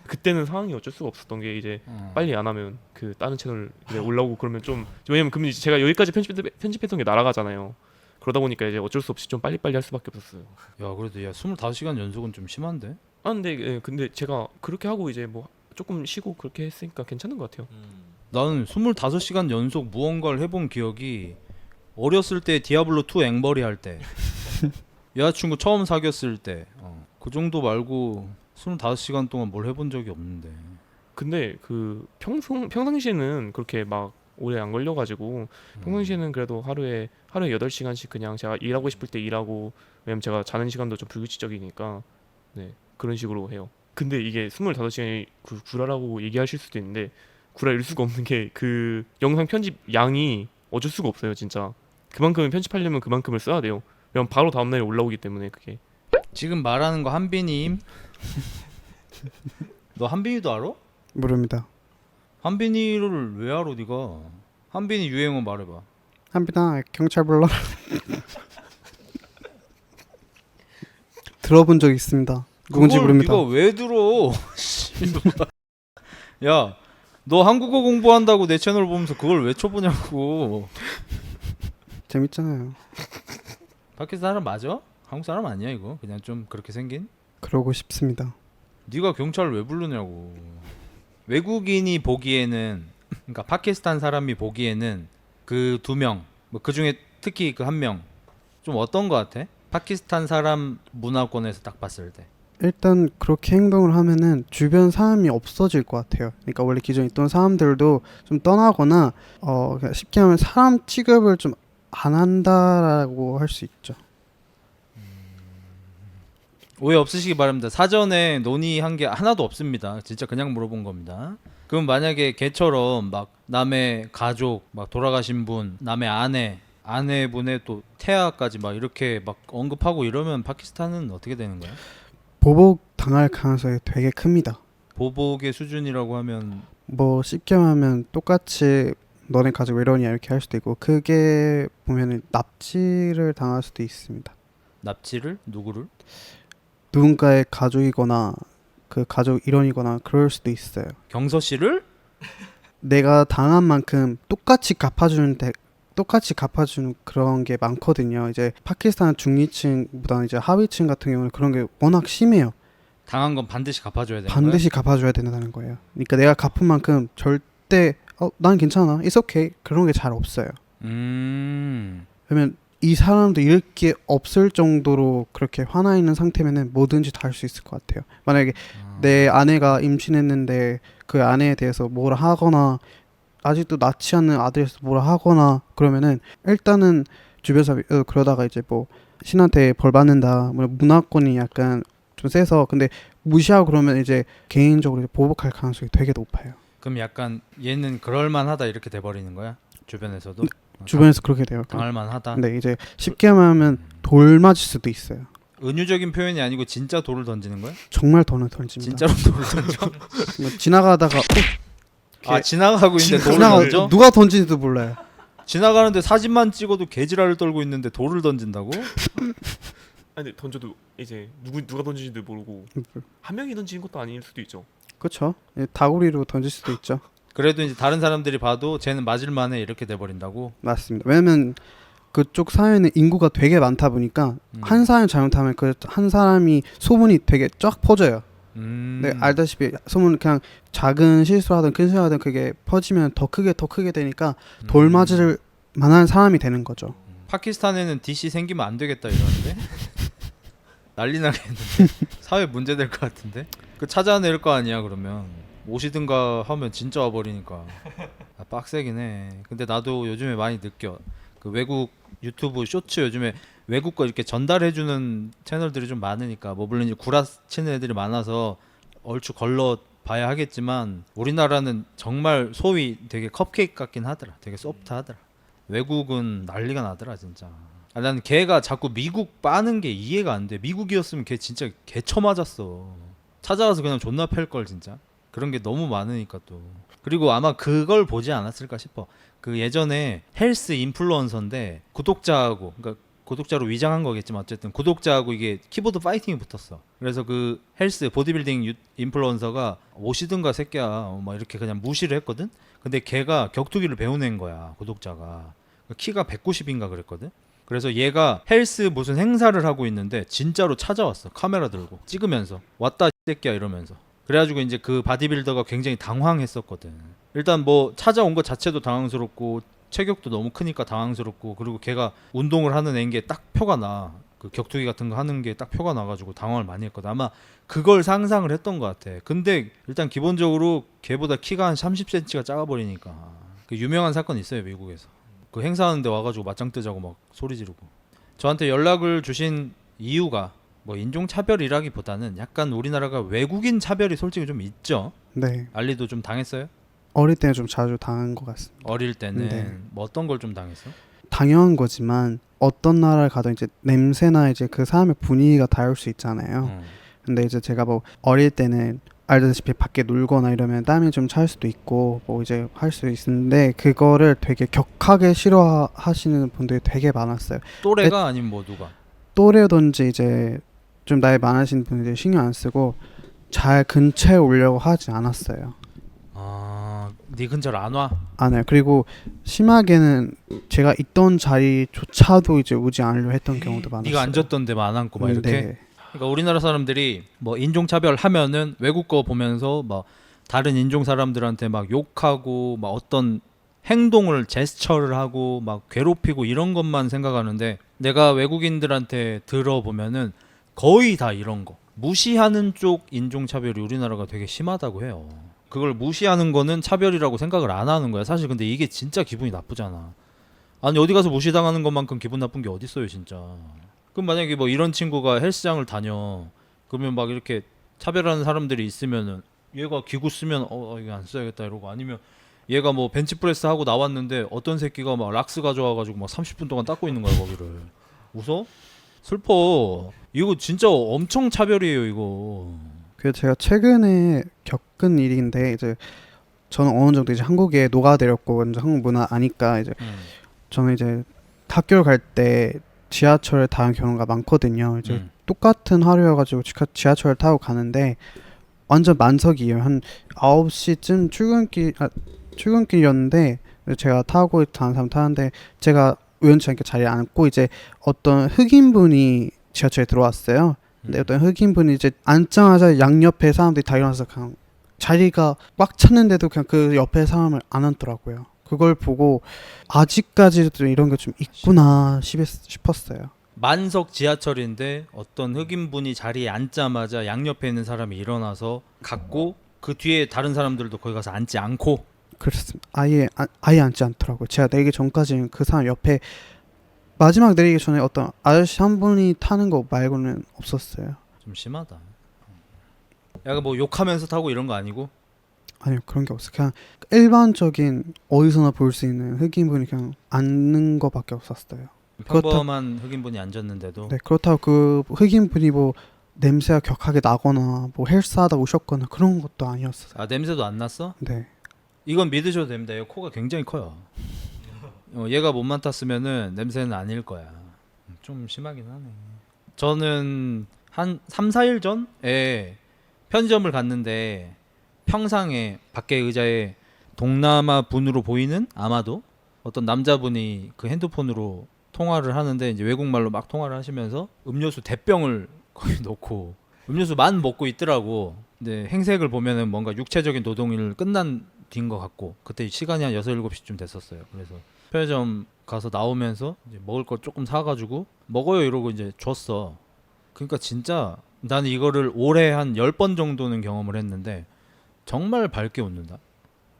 그때는 상황이 어쩔 수가 없었던 게 이제 빨리 안 하면 그 다른 채널 이제 올라오고 그러면 좀 왜냐면 그러면 이제 제가 여기까지 편집했던 게 날아가잖아요. 그러다 보니까 이제 어쩔 수 없이 좀 빨리빨리 할 수밖에 없었어요. 야 그래도 야 25시간 연속은 좀 심한데? 아 근데 제가 그렇게 하고 이제 뭐 조금 쉬고 그렇게 했으니까 괜찮은 것 같아요. 나는 25시간 연속 무언가를 해본 기억이 어렸을 때 디아블로2 앵벌이 할 때 여자친구 처음 사귀었을 때 그 정도 말고 25시간 동안 뭘 해본 적이 없는데. 근데 그 평상시에는 그렇게 막 오래 안 걸려가지고 평상시에는 그래도 하루에 8시간씩 그냥 제가 일하고 싶을 때 일하고 왜냐면 제가 자는 시간도 좀 불규칙적이니까 네 그런 식으로 해요. 근데 이게 25시간이 구라라고 얘기하실 수도 있는데 구라일 수가 없는 게 그 영상 편집 양이 어쩔 수가 없어요 진짜. 그만큼 편집하려면 그만큼을 써야 돼요. 왜냐면 바로 다음날에 올라오기 때문에 그게. 지금 말하는 거 한빈임. 너 한빈이도 알아? 모릅니다. 한빈이를 왜 알아 네가? 한빈이 유행어 말해봐. 한빈아 경찰 불러라. 들어본 적 있습니다. 누군지 그걸 모릅니다. 네가 왜 들어? 야, 너 한국어 공부한다고 내 채널 보면서 그걸 왜 쳐보냐고. 재밌잖아요. 밖에 사람 맞아? 한국 사람 아니야 이거? 그냥 좀 그렇게 생긴? 그러고 싶습니다. 네가 경찰을 왜 부르냐고. 외국인이 보기에는 그러니까 파키스탄 사람이 보기에는 그 2명, 뭐 그 중에 특히 그 1명 좀 어떤 거 같아? 파키스탄 사람 문화권에서 딱 봤을 때. 일단 그렇게 행동을 하면은 주변 사람이 없어질 것 같아요. 그러니까 원래 기존에 있던 사람들도 좀 떠나거나 그냥 쉽게 하면 사람 취급을 좀 안 한다라고 할 수 있죠. 오해 없으시기 바랍니다. 사전에 논의한 게 하나도 없습니다. 진짜 그냥 물어본 겁니다. 그럼 만약에 걔처럼 막 남의 가족, 막 돌아가신 분, 남의 아내분의 또 태아까지 막 이렇게 막 언급하고 이러면 파키스탄은 어떻게 되는 거야? 보복 당할 가능성이 되게 큽니다. 보복의 수준이라고 하면 뭐 쉽게 말하면 똑같이 너네 가족 왜 이러냐 이렇게 할 수도 있고 그게 보면은 납치를 당할 수도 있습니다. 납치를? 누구를? 누군가의 가족이거나 그 가족 일원이거나 그럴 수도 있어요. 경서 씨를? 내가 당한 만큼 똑같이 갚아주는 그런 게 많거든요. 이제 파키스탄 중위층보다는 이제 하위층 같은 경우는 그런 게 워낙 심해요. 당한 건 반드시 갚아줘야 되는 반드시 갚아줘야 된다는 거예요. 그러니까 내가 갚은 만큼 절대 난 괜찮아, it's okay 그런 게 잘 없어요. 거야? 왜냐면 이 사람도 잃을 게 없을 정도로 그렇게 화나 있는 상태면은 뭐든지 다 할 수 있을 것 같아요. 만약에 내 아내가 임신했는데 그 아내에 대해서 뭐라 하거나 아직도 낳지 않는 아들에 대해서 뭐라 하거나 그러면은 일단은 주변 사람이 그러다가 이제 뭐 신한테 벌 받는다, 뭐 문화권이 약간 좀 세서 근데 무시하고 그러면 이제 개인적으로 보복할 가능성이 되게 높아요. 그럼 약간 얘는 그럴만하다 이렇게 돼버리는 거야? 주변에서도? 주변에서 그렇게 돼요. 당할만하다? 근데 이제 쉽게 말하면 돌 맞을 수도 있어요. 은유적인 표현이 아니고 진짜 돌을 던지는 거야? 정말 돈을 던집니다. 진짜로 돌을 던져? 뭐 지나가다가 아 지나가고 있는데 돌을 지나가 던져? 누가 던진지도 몰라요. 지나가는데 사진만 찍어도 개지랄을 떨고 있는데 돌을 던진다고? 아니 근데 던져도 이제 누가 던지는지도 모르고 한 명이 던지는 것도 아닐 수도 있죠. 그렇죠. 다구리로 던질 수도 있죠. 그래도 이제 다른 사람들이 봐도 쟤는 맞을만해 이렇게 돼버린다고? 맞습니다. 왜냐면 그쪽 사회는 인구가 되게 많다 보니까 한 사람이 잘못하면 그 한 사람이 소문이 되게 쫙 퍼져요. 네, 알다시피 소문 그냥 작은 실수하든 큰 실수하든 그게 퍼지면 더 크게 되니까 돌 맞을 만한 사람이 되는 거죠. 파키스탄에는 DC 생기면 안 되겠다 이러는데 난리 나겠는데 사회 문제 될 것 같은데 그 찾아낼 거 아니야 그러면 오시든가 하면 진짜 와버리니까 아, 빡세긴 해. 근데 나도 요즘에 많이 느껴 그 외국 유튜브 쇼츠 요즘에 외국 거 이렇게 전달해주는 채널들이 좀 많으니까 뭐 물론 이제 구라 치는 애들이 많아서 얼추 걸러 봐야 하겠지만 우리나라는 정말 소위 되게 컵케이크 같긴 하더라. 되게 소프트하더라. 외국은 난리가 나더라 진짜. 아, 난 걔가 자꾸 미국 빠는 게 이해가 안 돼. 미국이었으면 걔 진짜 개 쳐맞았어. 찾아가서 그냥 존나 팰 걸 진짜. 그런 게 너무 많으니까 또. 그리고 아마 그걸 보지 않았을까 싶어. 그 예전에 헬스 인플루언서인데 구독자하고 그러니까 구독자로 위장한 거겠지만 어쨌든 구독자하고 이게 키보드 파이팅이 붙었어. 그래서 그 헬스 보디빌딩 인플루언서가 오시든가 새끼야 막 이렇게 그냥 무시를 했거든. 근데 걔가 격투기를 배우는 거야 구독자가. 키가 190인가 그랬거든. 그래서 얘가 헬스 무슨 행사를 하고 있는데 진짜로 찾아왔어. 카메라 들고 찍으면서 왔다 새끼야 이러면서. 그래가지고 이제 그 바디빌더가 굉장히 당황했었거든. 일단 뭐 찾아온 것 자체도 당황스럽고 체격도 너무 크니까 당황스럽고 그리고 걔가 운동을 하는 애인 게 딱 표가 나. 그 격투기 같은 거 하는 게 딱 표가 나가지고 당황을 많이 했거든. 아마 그걸 상상을 했던 것 같아. 근데 일단 기본적으로 걔보다 키가 한 30cm가 작아 버리니까. 그 유명한 사건 있어요 미국에서. 그 행사하는데 와가지고 맞짱 뜨자고 막 소리 지르고. 저한테 연락을 주신 이유가 뭐 인종 차별이라기보다는 약간 우리나라가 외국인 차별이 솔직히 좀 있죠. 네. 알리도 좀 당했어요? 어릴 때는 좀 자주 당한 것 같습니다. 어릴 때는 네. 뭐 어떤 걸 좀 당했어? 당연한 거지만 어떤 나라를 가도 이제 냄새나 이제 그 사람의 분위기가 다를 수 있잖아요. 근데 이제 제가 뭐 어릴 때는 알다시피 밖에 놀거나 이러면 땀이 좀 찰 수도 있고 뭐 이제 할 수 있는데 그거를 되게 격하게 싫어하시는 분들이 되게 많았어요. 또래가 아니면 뭐 누가? 또래든지 이제 좀 나이 많으신 분들이 신경 안 쓰고 잘 근처에 오려고 하지 않았어요. 아, 네 근처로 안 와? 안 해요. 그리고 심하게는 제가 있던 자리조차도 이제 오지 않으려 했던 경우도 많았어요. 네가 앉았던 데만 안 앉고 막 이렇게? 네. 그러니까 우리나라 사람들이 뭐 인종차별 하면은 외국 거 보면서 막 다른 인종 사람들한테 막 욕하고 막 어떤 행동을 제스처를 하고 막 괴롭히고 이런 것만 생각하는데 내가 외국인들한테 들어보면은 거의 다 이런 거 무시하는 쪽 인종차별이 우리나라가 되게 심하다고 해요. 그걸 무시하는 거는 차별이라고 생각을 안 하는 거야 사실. 근데 이게 진짜 기분이 나쁘잖아. 아니 어디 가서 무시당하는 것만큼 기분 나쁜 게 어딨어요 진짜. 그럼 만약에 뭐 이런 친구가 헬스장을 다녀 그러면 막 이렇게 차별하는 사람들이 있으면은 얘가 기구 쓰면 이거 안 써야겠다 이러고 아니면 얘가 뭐 벤치프레스 하고 나왔는데 어떤 새끼가 막 락스 가져와가지고 막 30분 동안 닦고 있는 거야 거기를. 웃어? 슬퍼. 이거 진짜 엄청 차별이에요 이거. 그래서 제가 최근에 겪은 일인데 이제 저는 어느 정도 이제 한국에 녹아들었고 이제 한국 문화 아니까 이제 저는 이제 학교를 갈 때 지하철을 타는 경우가 많거든요. 이제 똑같은 하루여가지고 지하철을 타고 가는데 완전 만석이에요. 한 9시쯤 출근길이었는데 제가 타고 다른 사람 타는데 제가 우연치 않게 자리에 앉고 이제 어떤 흑인분이 지하철에 들어왔어요. 근데 어떤 흑인분이 이제 앉자마자 양옆에 사람들이 다 일어나서 그냥 자리가 꽉 찼는데도 그냥 그 옆에 사람을 안 앉더라고요. 그걸 보고 아직까지도 이런 게 좀 있구나 싶었어요. 만석 지하철인데 어떤 흑인분이 자리에 앉자마자 양옆에 있는 사람이 일어나서 갔고 그 뒤에 다른 사람들도 거기 가서 앉지 않고. 그렇습니다. 아예 앉지 않더라고요. 제가 내리기 전까지는 그 사람 옆에 마지막 내리기 전에 어떤 아저씨 한 분이 타는 거 말고는 없었어요. 좀 심하다. 약간 뭐 욕하면서 타고 이런 거 아니고? 아니요, 그런 게 없어요. 그냥 일반적인 어디서나 볼 수 있는 흑인분이 그냥 앉는 거밖에 없었어요. 평범한 흑인분이 앉았는데도. 네, 그렇다고 그 흑인분이 뭐 냄새가 격하게 나거나 뭐 헬스하다 오셨거나 그런 것도 아니었어요. 아 냄새도 안 났어? 네. 이건 믿으셔도 됩니다. 얘 코가 굉장히 커요. 얘가 못 맡았으면은 냄새는 아닐 거야. 좀 심하긴 하네. 저는 한 3, 4일 전에 편의점을 갔는데 평상에 밖에 의자에 동남아 분으로 보이는 아마도 어떤 남자분이 그 핸드폰으로 통화를 하는데 이제 외국말로 막 통화를 하시면서 음료수 대병을 거기 놓고 음료수만 먹고 있더라고. 근데 행색을 보면은 뭔가 육체적인 노동일 끝난 뒤인 것 같고 그때 시간이 한 6, 7시쯤 됐었어요. 그래서 편의점 가서 나오면서 이제 먹을 걸 조금 사가지고 먹어요 이러고 이제 줬어. 그러니까 진짜 나는 이거를 올해 한 10번 정도는 경험을 했는데 정말 밝게 웃는다.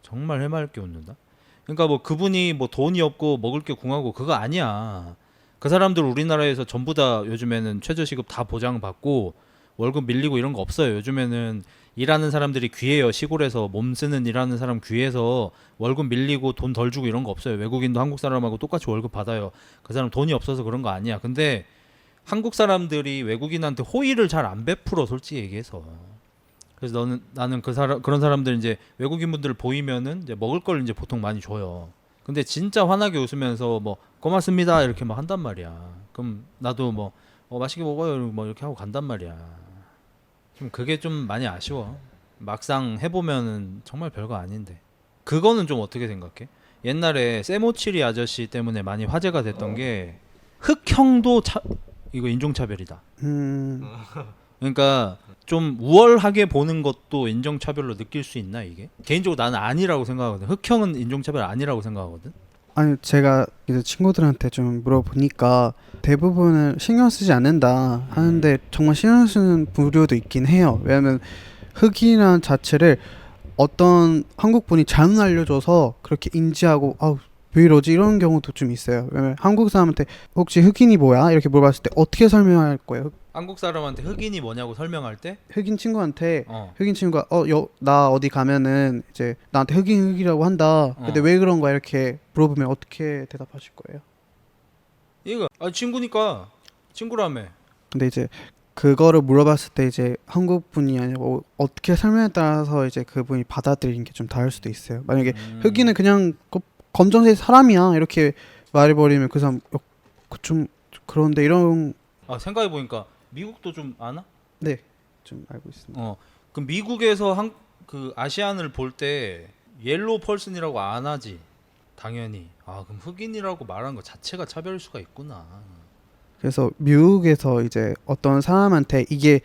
정말 해맑게 웃는다. 그러니까 뭐 그분이 뭐 돈이 없고 먹을 게 궁하고 그거 아니야. 그 사람들 우리나라에서 전부 다 요즘에는 최저시급 다 보장받고 월급 밀리고 이런 거 없어요. 요즘에는 일하는 사람들이 귀해요. 시골에서 몸 쓰는 일하는 사람 귀해서 월급 밀리고 돈 덜 주고 이런 거 없어요. 외국인도 한국 사람하고 똑같이 월급 받아요. 그 사람 돈이 없어서 그런 거 아니야. 근데 한국 사람들이 외국인한테 호의를 잘 안 베풀어 솔직히 얘기해서. 그래서 나는 그런 사람들 이제 외국인분들 보이면은 이제 먹을 걸 이제 보통 많이 줘요. 근데 진짜 환하게 웃으면서 뭐 고맙습니다 이렇게 막 한단 말이야. 그럼 나도 뭐 맛있게 먹어요 뭐 이렇게 하고 간단 말이야. 좀 그게 좀 많이 아쉬워. 막상 해보면은 정말 별거 아닌데. 그거는 좀 어떻게 생각해? 옛날에 세모치리 아저씨 때문에 많이 화제가 됐던 게 흑형도 이거 인종차별이다. 그러니까 좀 우월하게 보는 것도 인종차별로 느낄 수 있나 이게? 개인적으로 나는 아니라고 생각하거든. 흑형은 인종차별 아니라고 생각하거든. 아니 제가 이제 친구들한테 좀 물어보니까 대부분은 신경 쓰지 않는다 하는데 정말 신경 쓰는 부류도 있긴 해요. 왜냐면 흑인이라는 자체를 어떤 한국 분이 잘못 알려줘서 그렇게 인지하고 왜 이러지 이런 경우도 좀 있어요. 왜냐면 한국 사람한테 혹시 흑인이 뭐야 이렇게 물어봤을 때 어떻게 설명할 거예요? 한국 사람한테 흑인이 뭐냐고 설명할 때 흑인 친구한테 흑인 친구가 나 어디 가면은 이제 나한테 흑인이라고 한다. 근데 왜 그런 거야 이렇게 물어보면 어떻게 대답하실 거예요? 이거 친구니까 친구라며. 근데 이제 그거를 물어봤을 때 이제 한국 분이 아니고 어떻게 설명에 따라서 이제 그분이 받아들이는 게 좀 다를 수도 있어요. 만약에 흑인은 그냥 검정색 사람이야 이렇게 말해버리면 그 사람 좀 그런데 이런 생각해보니까 미국도 좀 아나? 네, 좀 알고 있습니다. 그럼 미국에서 그 아시안을 볼 때 옐로우 펄슨이라고 안 하지 당연히. 그럼 흑인이라고 말하는 거 자체가 차별일 수가 있구나. 그래서 미국에서 이제 어떤 사람한테 이게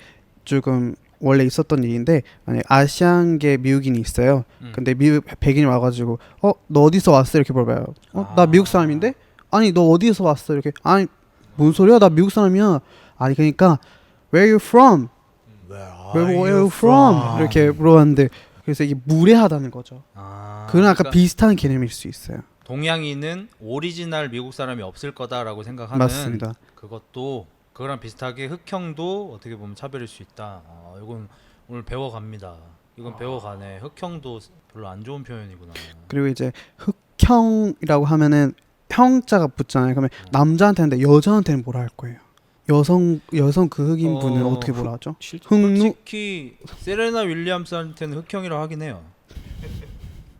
조금 원래 있었던 일인데 만약 아시안계 미국인이 있어요. 근데 미국 백인이 와가지고 너 어디서 왔어 이렇게 물어봐요. 나 미국 사람인데? 아니 너 어디서 왔어 이렇게. 아니 뭔 소리야 나 미국 사람이야. 아니 그러니까 Where are you from? Where are you from? 이렇게 물어봤는데 그래서 이게 무례하다는 거죠. 그건 아까 비슷한 개념일 수 있어요. 동양인은 오리지널 미국 사람이 없을 거다라고 생각하는 맞습니다. 그것도 그거랑 비슷하게 흑형도 어떻게 보면 차별일 수 있다. 이건 오늘 배워갑니다. 이건 배워가네. 흑형도 별로 안 좋은 표현이구나. 그리고 이제 흑형이라고 하면은 형자가 붙잖아요. 그러면 남자한테는 여자한테는 뭐라 할 거예요? 여성 그 흑인 분은 어떻게 뭐라 하죠? 흑누? 솔직히 세레나 윌리엄스한테는 흑형이라고 하긴 해요.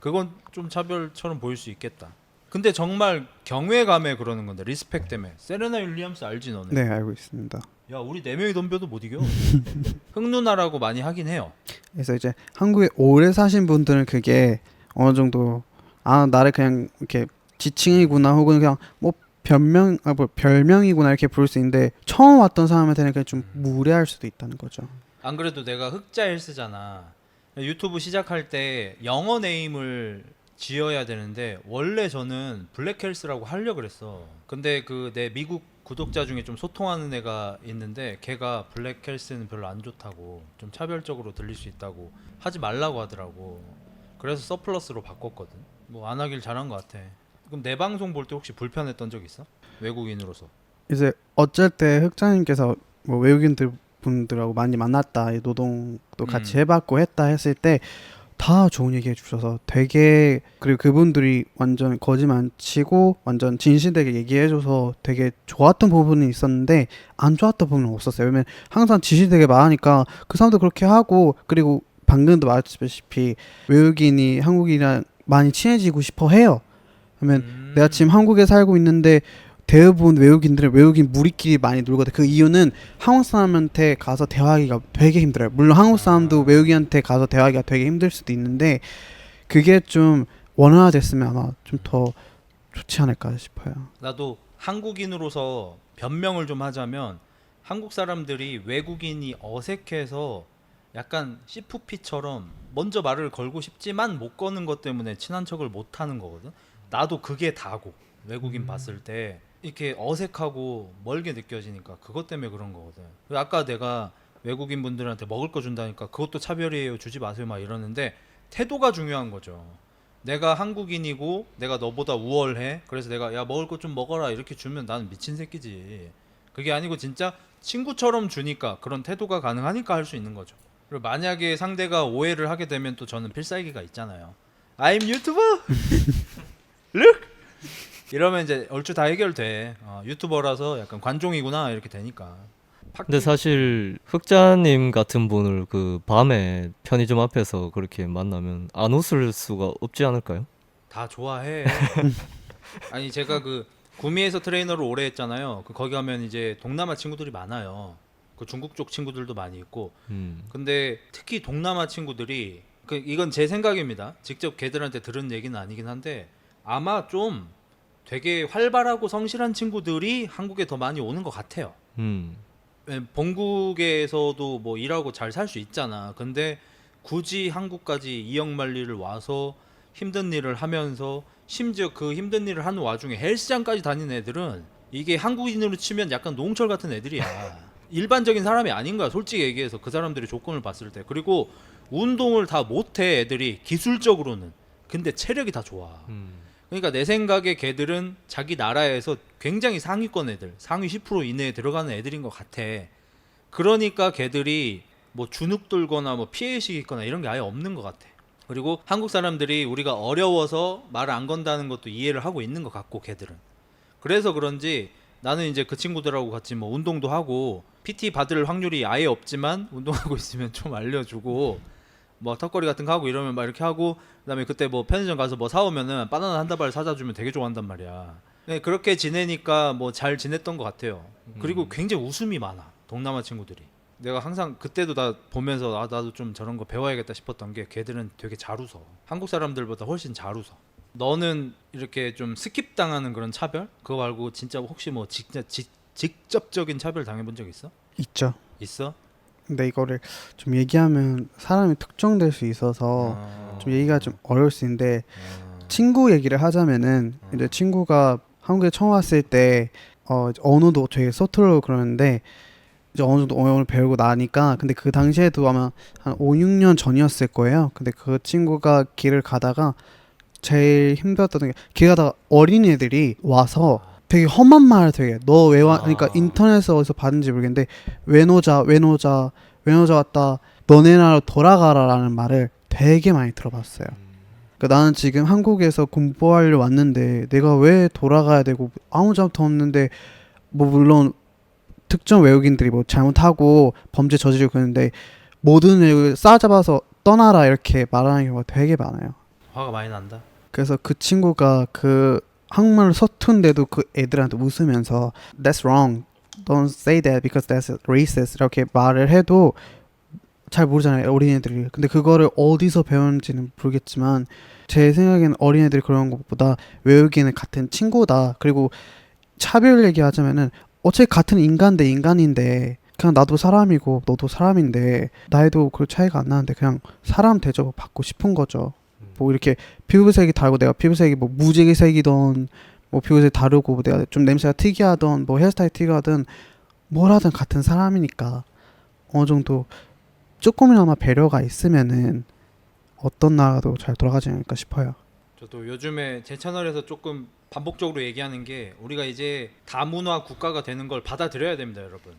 그건 좀 차별처럼 보일 수 있겠다. 근데 정말 경외감에 그러는 건데 리스펙 때문에. 세레나 윌리엄스 알지 너네? 네 알고 있습니다. 야 우리 4명이 덤벼도 못 이겨. 흑누나라고 많이 하긴 해요. 그래서 이제 한국에 오래 사신 분들은 그게 어느 정도 나를 그냥 이렇게 지칭이구나 혹은 그냥 뭐 별명이구나 이렇게 부를 수 있는데 처음 왔던 사람한테는 그냥 좀 무례할 수도 있다는 거죠. 안 그래도 내가 흑자헬스잖아. 유튜브 시작할 때 영어 네임을 지어야 되는데 원래 저는 블랙헬스라고 하려고 그랬어. 근데 그 내 미국 구독자 중에 좀 소통하는 애가 있는데 걔가 블랙헬스는 별로 안 좋다고 좀 차별적으로 들릴 수 있다고 하지 말라고 하더라고. 그래서 서플러스로 바꿨거든. 뭐 안 하길 잘한 것 같아. 그럼 내 방송 볼 때 혹시 불편했던 적 있어? 외국인으로서. 이제 어쩔 때 흑자님께서 뭐 외국인들 분들하고 많이 만났다 노동도 같이 해봤고 했다 했을 때 다 좋은 얘기 해주셔서 되게 그리고 그분들이 완전 거짓말 안 치고 완전 진실되게 얘기해줘서 되게 좋았던 부분이 있었는데 안 좋았던 부분은 없었어요. 왜냐면 항상 진실되게 말하니까 그 사람도 그렇게 하고 그리고 방금도 말했다시피 외국인이 한국인이랑 많이 친해지고 싶어 해요. 그러면 내가 지금 한국에 살고 있는데 대부분 외국인들은 외국인 무리끼리 많이 놀거든. 그 이유는 한국 사람한테 가서 대화하기가 되게 힘들어요. 물론 한국 사람도 외국인한테 가서 대화하기가 되게 힘들 수도 있는데 그게 좀 원활화됐으면 아마 좀 더 좋지 않을까 싶어요. 나도 한국인으로서 변명을 좀 하자면 한국 사람들이 외국인이 어색해서 약간 CFP처럼 먼저 말을 걸고 싶지만 못 거는 것 때문에 친한 척을 못 하는 거거든. 나도 그게 다고 외국인 봤을 때 이렇게 어색하고 멀게 느껴지니까 그것 때문에 그런 거거든. 그리고 아까 내가 외국인 분들한테 먹을 거 준다니까 그것도 차별이에요, 주지 마세요 막 이러는데 태도가 중요한 거죠. 내가 한국인이고 내가 너보다 우월해, 그래서 내가 야 먹을 거 좀 먹어라 이렇게 주면 나는 미친 새끼지. 그게 아니고 진짜 친구처럼 주니까 그런 태도가 가능하니까 할 수 있는 거죠. 그리고 만약에 상대가 오해를 하게 되면 또 저는 필살기가 있잖아요. I'm YouTuber. Look. 이러면 이제 얼추 다 해결돼. 유튜버라서 약간 관종이구나 이렇게 되니까. 근데 사실 흑자님 같은 분을 그 밤에 편의점 앞에서 그렇게 만나면 안 웃을 수가 없지 않을까요? 다 좋아해. 아니 제가 그 구미에서 트레이너를 오래 했잖아요. 거기 가면 이제 동남아 친구들이 많아요. 그 중국 쪽 친구들도 많이 있고. 근데 특히 동남아 친구들이 이건 제 생각입니다. 직접 걔들한테 들은 얘기는 아니긴 한데 아마 좀 되게 활발하고 성실한 친구들이 한국에 더 많이 오는 것 같아요. 본국에서도 뭐 일하고 잘 살 수 있잖아. 근데 굳이 한국까지 이역만리를 와서 힘든 일을 하면서 심지어 그 힘든 일을 하는 와중에 헬스장까지 다니는 애들은 이게 한국인으로 치면 약간 노홍철 같은 애들이야. 일반적인 사람이 아닌 거야, 솔직히 얘기해서. 그 사람들의 조건을 봤을 때. 그리고 운동을 다 못해 애들이, 기술적으로는. 근데 체력이 다 좋아. 그러니까 내 생각에 걔들은 자기 나라에서 굉장히 상위권 애들, 상위 10% 이내에 들어가는 애들인 것 같아. 그러니까 걔들이 뭐 주눅 들거나 뭐 피해의식이 있거나 이런 게 아예 없는 것 같아. 그리고 한국 사람들이 우리가 어려워서 말을 안 건다는 것도 이해를 하고 있는 것 같고, 걔들은. 그래서 그런지 나는 이제 그 친구들하고 같이 뭐 운동도 하고 PT 받을 확률이 아예 없지만 운동하고 있으면 좀 알려주고 뭐 턱걸이 같은 거 하고 이러면 막 이렇게 하고, 그다음에 그때 뭐 편의점 가서 뭐 사오면은 바나나 한 다발 사다 주면 되게 좋아한단 말이야. 네, 그렇게 지내니까 뭐 잘 지냈던 것 같아요. 그리고 굉장히 웃음이 많아, 동남아 친구들이. 내가 항상 그때도 나 보면서 나도 좀 저런 거 배워야겠다 싶었던 게 걔들은 되게 잘 웃어. 한국 사람들보다 훨씬 잘 웃어. 너는 이렇게 좀 스킵 당하는 그런 차별? 그거 말고 진짜 혹시 뭐 진짜 직접적인 차별 당해본 적 있어? 있죠. 있어? 근데 이거를 좀 얘기하면 사람이 특정될 수 있어서 좀 얘기가 좀 어려울 수 있는데 친구 얘기를 하자면은 이제 친구가 한국에 처음 왔을 때 언어도 되게 서툴고 그러는데 이제 어느 정도 언어를 배우고 나니까, 근데 그 당시에도 아마 한 5, 6년 전이었을 거예요. 근데 그 친구가 길을 가다가 제일 힘들었던 게, 길 가다가 어린이들이 와서 되게 험한 말을 되게, 너 왜 와? 그러니까 인터넷에서 어디서 봤는지 모르겠는데 외노자 왔다, 너네 나라로 돌아가라라는 말을 되게 많이 들어봤어요. 그러니까 나는 지금 한국에서 공부하려 왔는데 내가 왜 돌아가야 되고, 아무 잘못도 없는데, 뭐 물론 특정 외국인들이 뭐 잘못하고 범죄 저지르고 그러는데 모든 외국인을 싸잡아서 떠나라 이렇게 말하는 경우가 되게 많아요. 화가 많이 난다. 그래서 그 친구가 그 한국말로 서툰데도 그 애들한테 웃으면서 That's wrong, don't say that because that's racist 이렇게 말을 해도 잘 모르잖아요, 어린애들이. 근데 그거를 어디서 배웠는지는 모르겠지만 제 생각에는 어린애들이 그런 것보다 외국인은 같은 친구다. 그리고 차별 얘기하자면은 어차피 같은 인간 대 인간인데 그냥 나도 사람이고 너도 사람인데 나이도 그 차이가 안 나는데 그냥 사람 대접 받고 싶은 거죠. 뭐 이렇게 피부색이 다르고 내가 피부색이 뭐 무지개색이던 뭐 피부색 다르고 뭐 내가 좀 냄새가 특이하던 뭐 헤어스타일 특이하든 뭘 하든 같은 사람이니까 어느 정도 조금이나마 배려가 있으면은 어떤 나라도 잘 돌아가지 않을까 싶어요. 저도 요즘에 제 채널에서 조금 반복적으로 얘기하는 게, 우리가 이제 다문화 국가가 되는 걸 받아들여야 됩니다, 여러분.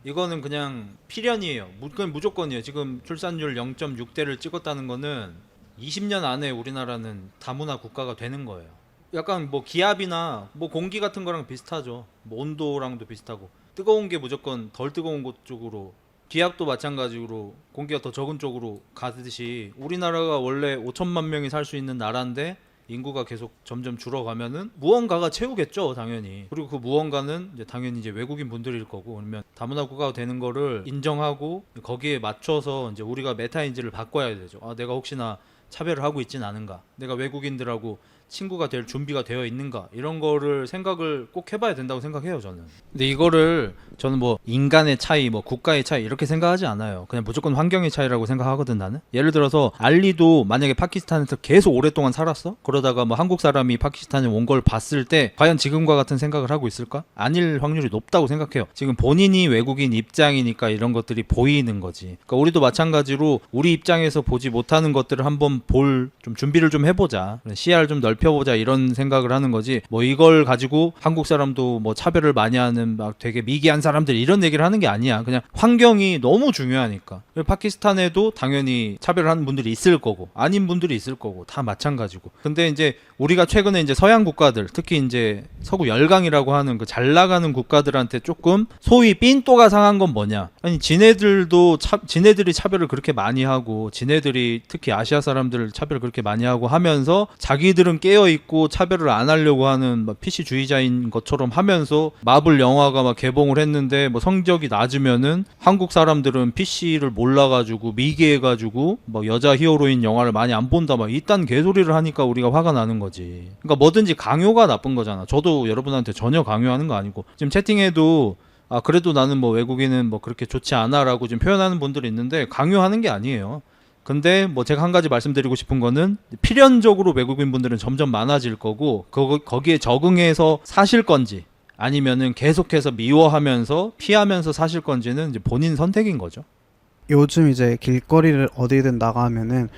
이거는 그냥 필연이에요. 그건 무조건이에요. 지금 출산율 0.6대를 찍었다는 거는 20년 안에 우리나라는 다문화 국가가 되는 거예요. 약간 뭐 기압이나 뭐 공기 같은 거랑 비슷하죠. 뭐 온도랑도 비슷하고 뜨거운 게 무조건 덜 뜨거운 곳 쪽으로 기압도 마찬가지로 공기가 더 적은 쪽으로 가듯이 우리나라가 원래 5천만 명이 살 수 있는 나라인데 인구가 계속 점점 줄어가면은 무언가가 채우겠죠, 당연히. 그리고 그 무언가는 이제 당연히 이제 외국인 분들일 거고, 그러면 다문화 국가가 되는 거를 인정하고 거기에 맞춰서 이제 우리가 메타인지를 바꿔야 되죠. 아, 내가 혹시나 차별을 하고 있진 않은가? 내가 외국인들하고 친구가 될 준비가 되어 있는가? 이런 거를 생각을 꼭 해봐야 된다고 생각해요, 저는. 근데 이거를 저는 뭐 인간의 차이, 뭐 국가의 차이 이렇게 생각하지 않아요. 그냥 무조건 환경의 차이라고 생각하거든, 나는. 예를 들어서 알리도 만약에 파키스탄에서 계속 오랫동안 살았어? 그러다가 뭐 한국 사람이 파키스탄에 온 걸 봤을 때 과연 지금과 같은 생각을 하고 있을까? 아닐 확률이 높다고 생각해요. 지금 본인이 외국인 입장이니까 이런 것들이 보이는 거지. 그러니까 우리도 마찬가지로 우리 입장에서 보지 못하는 것들을 한번 좀 준비를 좀 해보자. 시야를 좀 넓혀보자, 이런 생각을 하는 거지. 뭐 이걸 가지고 한국 사람도 뭐 차별을 많이 하는 막 되게 미개한 사람들 이런 얘기를 하는 게 아니야. 그냥 환경이 너무 중요하니까. 파키스탄에도 당연히 차별하는 분들이 있을 거고 아닌 분들이 있을 거고 다 마찬가지고. 근데 이제 우리가 최근에 이제 서양 국가들, 특히 이제 서구 열강이라고 하는 그 잘 나가는 국가들한테 조금 소위 삔또가 상한 건 뭐냐? 아니 지네들이 차별을 그렇게 많이 하고, 지네들이 특히 아시아 사람들 차별을 그렇게 많이 하고 하면서 자기들은 깨어 있고 차별을 안 하려고 하는 막 PC주의자인 것처럼 하면서 마블 영화가 막 개봉을 했는데 뭐 성적이 낮으면은 한국 사람들은 PC를 몰라가지고 미개해가지고 뭐 여자 히어로인 영화를 많이 안 본다 막 이딴 개소리를 하니까 우리가 화가 나는 거지. 그러니까 뭐든지 강요가 나쁜 거잖아. 저도 여러분한테 전혀 강요하는 거 아니고, 지금 채팅에도 아 그래도 나는 뭐 외국인은 뭐 그렇게 좋지 않아라고 지금 표현하는 분들이 있는데 강요하는 게 아니에요. 근데 뭐 제가 한 가지 말씀드리고 싶은 거는 필연적으로 외국인 분들은 점점 많아질 거고, 거기에 적응해서 사실 건지 아니면은 계속해서 미워하면서 피하면서 사실 건지는 이제 본인 선택인 거죠. 요즘 이제 길거리를 어디든 나가면은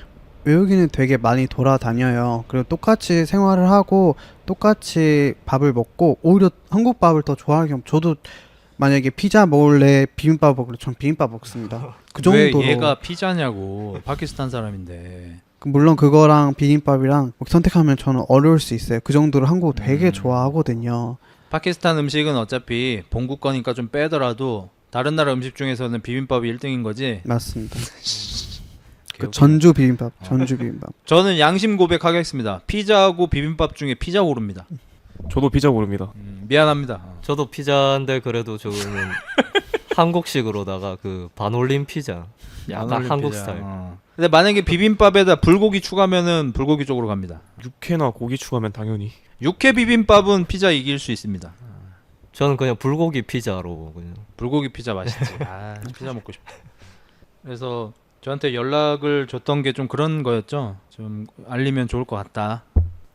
외국인은 되게 많이 돌아다녀요. 그리고 똑같이 생활을 하고 똑같이 밥을 먹고 오히려 한국 밥을 더 좋아하는 경우, 저도 만약에 피자 먹을래 비빔밥 먹을래, 전 비빔밥 먹습니다. 그 정도로. 왜 얘가 피자냐고. 파키스탄 사람인데. 물론 그거랑 비빔밥이랑 선택하면 저는 어려울 수 있어요. 그 정도로 한국 되게 좋아하거든요. 파키스탄 음식은 어차피 본국 거니까 좀 빼더라도 다른 나라 음식 중에서는 비빔밥이 1등인 거지. 맞습니다. 그 전주 비빔밥, 전주 비빔밥. 저는 양심 고백하겠습니다. 피자하고 비빔밥 중에 피자 고릅니다. 저도 피자 고릅니다. 미안합니다. 저도 피자인데 그래도 저는 한국식으로다가 그 반올림 피자. 약간 반올림 한국 피자. 스타일. 근데 만약에 비빔밥에다 불고기 추가면은 불고기 쪽으로 갑니다. 육회나 고기 추가면 당연히. 육회 비빔밥은 피자 이길 수 있습니다. 저는 그냥 불고기 피자로 그냥. 불고기 피자 맛있지. 아, 피자 먹고 싶다. 그래서 저한테 연락을 줬던 게 좀 그런 거였죠. 좀 알리면 좋을 것 같다.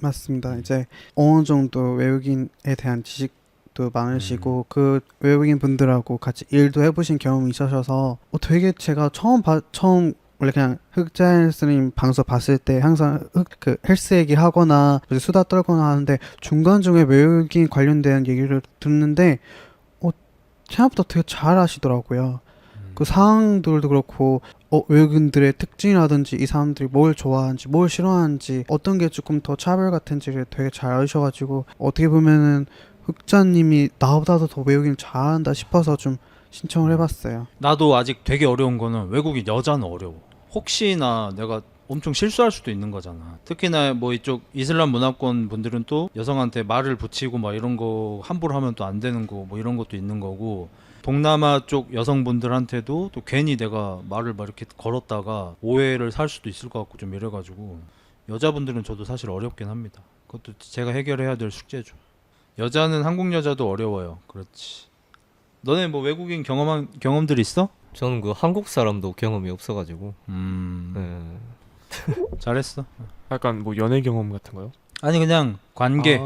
맞습니다. 이제 어느 정도 외국인에 대한 지식도 많으시고 그 외국인 분들하고 같이 일도 해보신 경험이 있으셔서 되게 제가 처음 원래 그냥 흑자일스님 방송 봤을 때 항상 그 헬스 얘기하거나 수다 떨거나 하는데 중간중에 외국인 관련된 얘기를 듣는데 생각보다 되게 잘 하시더라고요. 그 상황들도 그렇고 외국인들의 특징이라든지 이 사람들이 뭘 좋아하는지 뭘 싫어하는지 어떤 게 조금 더 차별 같은지를 되게 잘 아셔가지고 어떻게 보면은 흑자님이 나보다도 더 외국인 잘한다 싶어서 좀 신청을 해봤어요. 나도 아직 되게 어려운 거는 외국인 여자는 어려워. 혹시나 내가 엄청 실수할 수도 있는 거잖아. 특히나 뭐 이쪽 이슬람 문화권 분들은 또 여성한테 말을 붙이고 막 이런 거 함부로 하면 또 안 되는 거 뭐 이런 것도 있는 거고, 동남아 쪽 여성분들한테도 또 괜히 내가 말을 막 이렇게 걸었다가 오해를 살 수도 있을 것 같고 좀 이래가지고 여자분들은 저도 사실 어렵긴 합니다. 그것도 제가 해결해야 될 숙제죠. 여자는 한국 여자도 어려워요. 그렇지. 너네 뭐 외국인 경험들 있어? 저는 그 한국 사람도 경험이 없어가지고. 네. 잘했어. 약간 뭐 연애 경험 같은 거요? 아니 그냥 관계.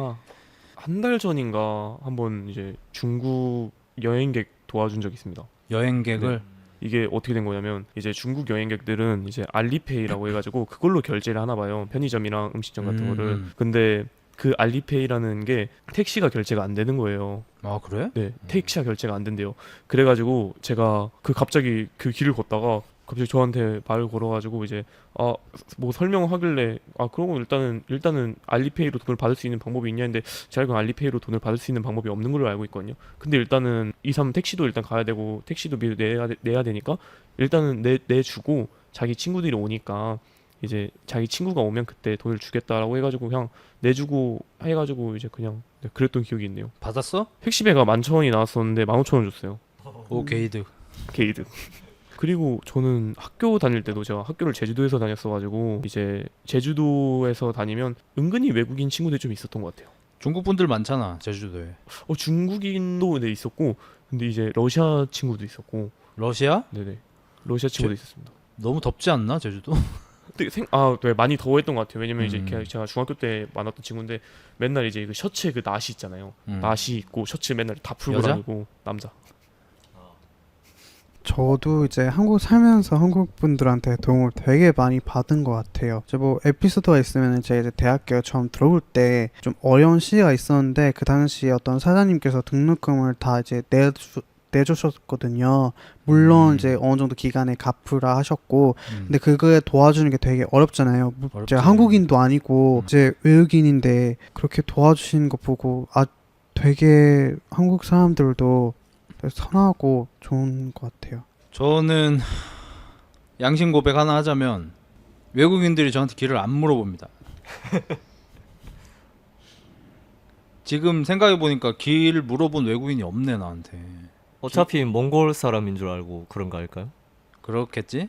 한 달 전인가 한번 이제 중국 여행객 도와준 적이 있습니다. 여행객을. 이게 어떻게 된 거냐면 이제 중국 여행객들은 이제 알리페이라고 해가지고 그걸로 결제를 하나 봐요. 편의점이랑 음식점 같은 거를. 근데 그 알리페이라는 게 택시가 결제가 안 되는 거예요. 아 그래? 네, 택시가 결제가 안 된대요. 그래가지고 제가 갑자기 그 길을 걷다가 갑자기 저한테 말을 걸어가지고 이제 뭐 설명하길래 그러고 일단은 알리페이로 돈을 받을 수 있는 방법이 있냐 했는데 제가 알기로는 알리페이로 돈을 받을 수 있는 방법이 없는 걸로 알고 있거든요. 근데 일단은 2, 3 택시도 일단 가야 되고 택시도 비를 내야 되니까 일단은 내주고 자기 친구들이 오니까 이제 자기 친구가 오면 그때 돈을 주겠다라고 해가지고 그냥 내주고 해가지고 이제 그냥 그랬던 기억이 있네요. 받았어? 택시비가 11,000원이 나왔었는데 15,000원 줬어요. 오 게이드. 게이드. 그리고 저는 학교 다닐 때도 제가 학교를 제주도에서 다녔어가지고 이제 제주도에서 다니면 은근히 외국인 친구들이 좀 있었던 것 같아요. 중국 분들 많잖아 제주도에. 중국인도 네 있었고 근데 이제 러시아 친구도 있었고 러시아? 네네 러시아 친구도 있었습니다. 너무 덥지 않나 제주도? 근데 네, 많이 더워했던 것 같아요. 왜냐면 이제 음. 제가 중학교 때 만났던 친구인데 맨날 이제 그 셔츠에 그 나시 있잖아요. 나시 입고 셔츠 맨날 다 풀고 여자? 다니고 남자. 저도 이제 한국 살면서 한국 분들한테 도움을 되게 많이 받은 것 같아요. 이제 뭐 에피소드가 있으면 제가 이제 대학교 처음 들어올 때 좀 어려운 시기가 있었는데 그 당시에 어떤 사장님께서 등록금을 다 이제 내주셨거든요. 물론 이제 어느 정도 기간에 갚으라 하셨고, 근데 그거에 도와주는 게 되게 어렵잖아요. 어렵지. 제가 한국인도 아니고 이제 외국인인데 그렇게 도와주시는 거 보고 되게 한국 사람들도 되게 선하고 좋은 것 같아요. 저는 양심 고백 하나 하자면 외국인들이 저한테 길을 안 물어봅니다. 지금 생각해 보니까 길 물어본 외국인이 없네 나한테. 어차피 몽골 사람인 줄 알고 그런 거 할까요? 그렇겠지?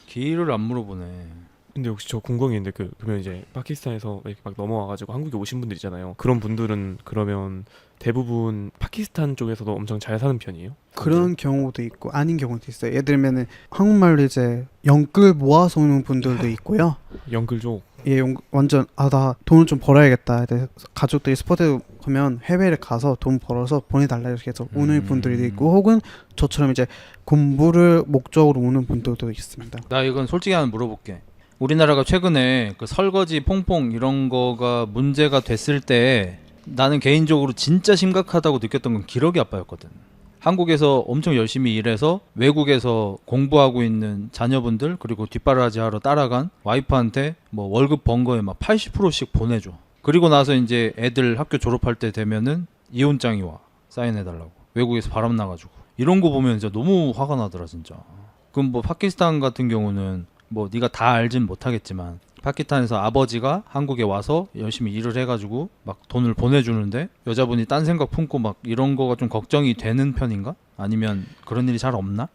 길을 안 물어보네. 근데 혹시 저 궁금한 게 있는데 그러면 이제 파키스탄에서 이렇게 막 넘어와가지고 한국에 오신 분들 있잖아요. 그런 분들은 그러면 대부분 파키스탄 쪽에서도 엄청 잘 사는 편이에요? 그런 경우도 있고 아닌 경우도 있어요. 예를 들면은 한국말로 이제 영끌 모아서 오는 분들도 있고요. 영글족. 예, 완전 나 돈을 좀 벌어야겠다. 그래서 가족들이 스포츠 하면 해외를 가서 돈 벌어서 보내달라 이렇게 해서 오는 분들도 있고 혹은 저처럼 이제 공부를 목적으로 오는 분들도 있습니다. 나 이건 솔직히 하나 물어볼게. 우리나라가 최근에 그 설거지 퐁퐁 이런 거가 문제가 됐을 때 나는 개인적으로 진짜 심각하다고 느꼈던 건 기러기 아빠였거든. 한국에서 엄청 열심히 일해서 외국에서 공부하고 있는 자녀분들 그리고 뒷바라지 하러 따라간 와이프한테 뭐 월급 번 거에 막 80%씩 보내줘. 그리고 나서 이제 애들 학교 졸업할 때 되면은 이혼장이 와. 사인해달라고. 외국에서 바람 나가지고. 이런 거 보면 진짜 너무 화가 나더라 진짜. 그럼 뭐 파키스탄 같은 경우는 뭐 네가 다 알진 못하겠지만 파키스탄에서 아버지가 한국에 와서 열심히 일을 해가지고 막 돈을 보내주는데 여자분이 딴 생각 품고 막 이런 거가 좀 걱정이 되는 편인가? 아니면 그런 일이 잘 없나?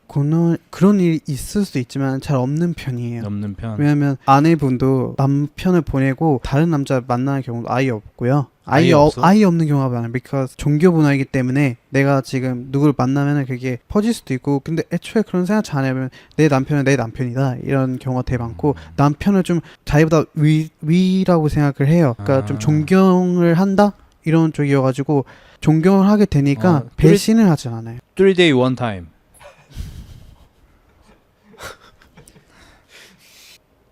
그런 일이 있을 수 있지만 잘 없는 편이에요. 없는 편. 왜냐면 아내분도 남편을 보내고 다른 남자 만나는 경우도 아예 없고요. 아예 없어? 아예 없는 경우가 많아요. because 종교 문화이기 때문에 내가 지금 누구를 만나면 그게 퍼질 수도 있고 근데 애초에 그런 생각 잘 안 하면 내 남편은 내 남편이다 이런 경우가 되게 많고 남편을 좀 자기보다 위라고 생각을 해요. 그러니까 좀 존경을 한다? 이런 쪽이어가지고 존경을 하게 되니까 배신을 하지 않아요. 3day one time.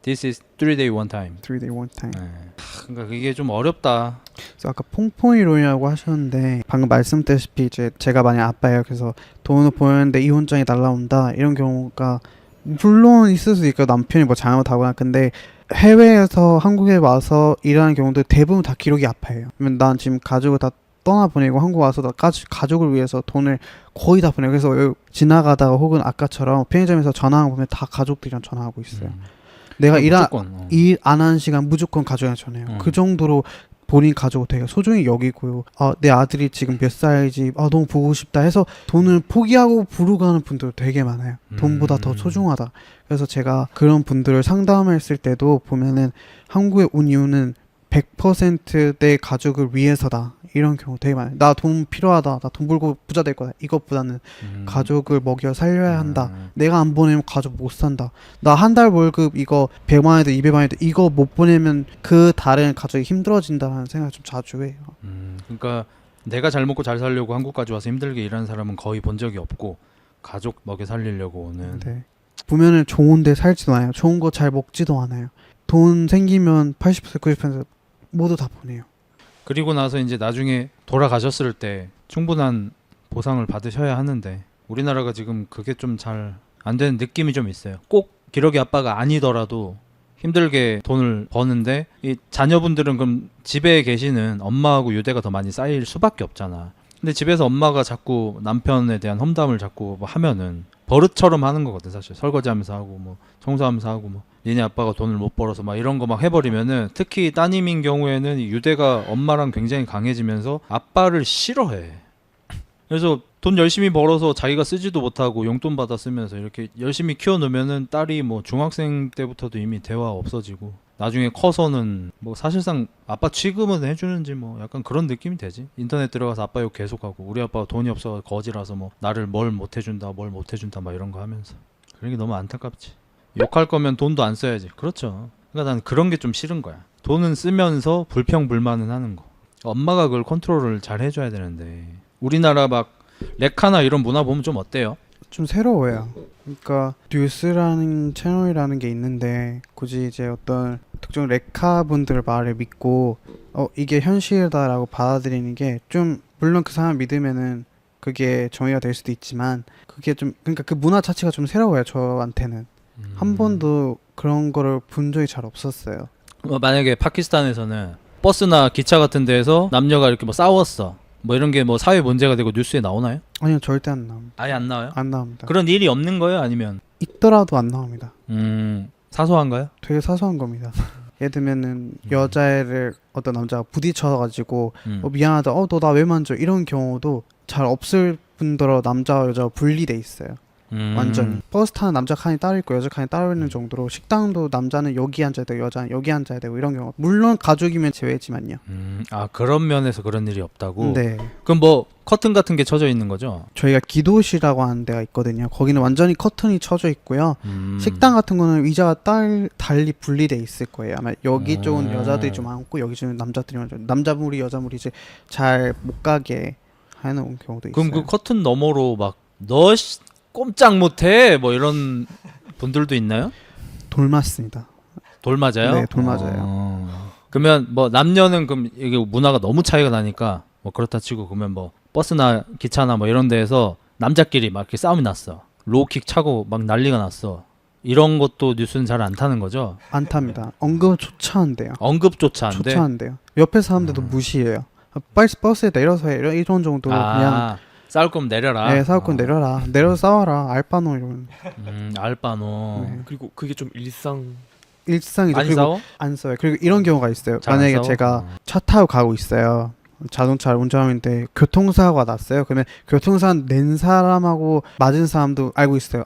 This is 3day one time. 3day one time. 그러니까 그게 좀 어렵다. 그래서 아까 퐁퐁이론이라고 하셨는데 방금 말씀드렸다시피 이제 제가 만약 아빠예요. 그래서 돈을 보냈는데 이혼장이 날라온다 이런 경우가 물론 있을 수 있고 남편이 뭐 잘못하거나 근데 해외에서 한국에 와서 일하는 경우도 대부분 다 기록이 아파요. 왜냐면 난 지금 가족을 다 떠나보내고 한국 와서 나 가족을 위해서 돈을 거의 다 보내고 그래서 여기 지나가다가 혹은 아까처럼 편의점에서 전화하고 보면 다 가족들이랑 전화하고 있어요. 내가 일 안 하는 시간 무조건 가족이랑 전화해요. 그 정도로 본인 가족을 되게 소중히 여기고요. 내 아들이 지금 몇 살이지 너무 보고 싶다 해서 돈을 포기하고 부르고 가는 분들 되게 많아요. 돈보다 더 소중하다. 그래서 제가 그런 분들을 상담했을 때도 보면은 한국에 온 이유는 100% 내 가족을 위해서다. 이런 경우 되게 많아요. 나 돈 필요하다. 나 돈 벌고 부자 될 거다. 이것보다는 가족을 먹여 살려야 한다. 내가 안 보내면 가족 못 산다. 나 한 달 월급 이거 100만 원이든 200만 원이든 이거 못 보내면 그 다른 가족이 힘들어진다는 생각을 좀 자주 해요. 그러니까 내가 잘 먹고 잘 살려고 한국까지 와서 힘들게 일하는 사람은 거의 본 적이 없고 가족 먹여 살리려고 오는. 네. 보면은 좋은 데 살지도 않아요. 좋은 거 잘 먹지도 않아요. 돈 생기면 80% 90% 모두 다 보내요. 그리고 나서 이제 나중에 돌아가셨을 때 충분한 보상을 받으셔야 하는데 우리나라가 지금 그게 좀 잘 안 되는 느낌이 좀 있어요. 꼭 기러기 아빠가 아니더라도 힘들게 돈을 버는데 이 자녀분들은 그럼 집에 계시는 엄마하고 유대가 더 많이 쌓일 수밖에 없잖아. 근데 집에서 엄마가 자꾸 남편에 대한 험담을 자꾸 뭐 하면은 버릇처럼 하는 거거든 사실. 설거지하면서 하고 뭐 청소하면서 하고 뭐 니네 아빠가 돈을 못 벌어서 막 이런 거 막 해버리면은 특히 따님인 경우에는 이 유대가 엄마랑 굉장히 강해지면서 아빠를 싫어해. 그래서 돈 열심히 벌어서 자기가 쓰지도 못하고 용돈 받아 쓰면서 이렇게 열심히 키워놓으면은 딸이 뭐 중학생 때부터도 이미 대화 없어지고 나중에 커서는 뭐 사실상 아빠 취급은 해주는지 뭐 약간 그런 느낌이 되지. 인터넷 들어가서 아빠 욕 계속하고 우리 아빠가 돈이 없어 거지라서 뭐 나를 뭘 못해준다 막 이런 거 하면서 그런 게 너무 안타깝지. 욕할 거면 돈도 안 써야지. 그렇죠. 그러니까 난 그런 게 좀 싫은 거야. 돈은 쓰면서 불평불만은 하는 거. 엄마가 그걸 컨트롤을 잘 해줘야 되는데 우리나라 막 레카나 이런 문화 보면 좀 어때요? 좀 새로워요. 그러니까 뉴스라는 채널이라는 게 있는데 굳이 이제 어떤 특정 레카 분들 말을 믿고 이게 현실이다라고 받아들이는 게 좀 물론 그 사람 믿으면은 그게 정의가 될 수도 있지만 그게 좀 그러니까 그 문화 자체가 좀 새로워요. 저한테는 한 번도 그런 거를 본 적이 잘 없었어요. 만약에 파키스탄에서는 버스나 기차 같은 데에서 남녀가 이렇게 뭐 싸웠어. 뭐 이런 게 뭐 사회 문제가 되고 뉴스에 나오나요? 아니요, 절대 안 나옵니다. 아예 안 나와요? 안 나옵니다. 그런 일이 없는 거예요? 아니면 있더라도 안 나옵니다. 사소한가요? 되게 사소한 겁니다. 예를 들면은 여자애를 어떤 남자가 부딪혀가지고 미안하다, 너 나 왜 만져 이런 경우도 잘 없을 뿐더러 남자와 여자가 분리돼 있어요. 완전히 버스 타는 남자 칸이 따로 있고 여자 칸이 따로 있는 정도로 식당도 남자는 여기 앉아야 되고 여자는 여기 앉아야 되고 이런 경우 물론 가족이면 제외지만요. 아 그런 면에서 그런 일이 없다고? 네, 그럼 뭐 커튼 같은 게 쳐져 있는 거죠? 저희가 기도실이라고 하는 데가 있거든요. 거기는 완전히 커튼이 쳐져 있고요. 식당 같은 거는 의자가 달리 분리돼 있을 거예요. 아마 여기 쪽은 여자들이 좀 많고 여기 쪽은 남자들이 많죠. 남자물이 여자물이 이제 잘 못 가게 하는 경우도 있어요. 그럼 그 커튼 너머로 막 너 꼼짝 못해 뭐 이런 분들도 있나요? 돌 맞습니다. 돌 맞아요? 네, 돌 맞아요. 그러면 뭐 남녀는 그럼 이게 문화가 너무 차이가 나니까 뭐 그렇다 치고 그러면 뭐 버스나 기차나 뭐 이런 데에서 남자끼리 막 이렇게 싸움이 났어. 로우킥 차고 막 난리가 났어. 이런 것도 뉴스는 잘 안 타는 거죠? 안 탑니다. 언급조차 안 돼요. 언급조차 안 돼? 조차 안 돼요. 옆에 사람들도 무시해요. 빨리 버스에 내려서 해. 이런 정도로 그냥 싸울 거면 내려라. 네, 싸울 건 내려라. 내려서 싸워라. 알바노 이런. 알바노. 네. 그리고 그게 좀 일상이죠. 안 그리고 싸워? 안 써요. 그리고 이런 경우가 있어요. 잘안 만약에 싸워? 제가 차 타고 가고 있어요. 자동차를 운전하고 있는데 교통사고가 났어요. 그러면 교통사고 낸 사람하고 맞은 사람도 알고 있어요.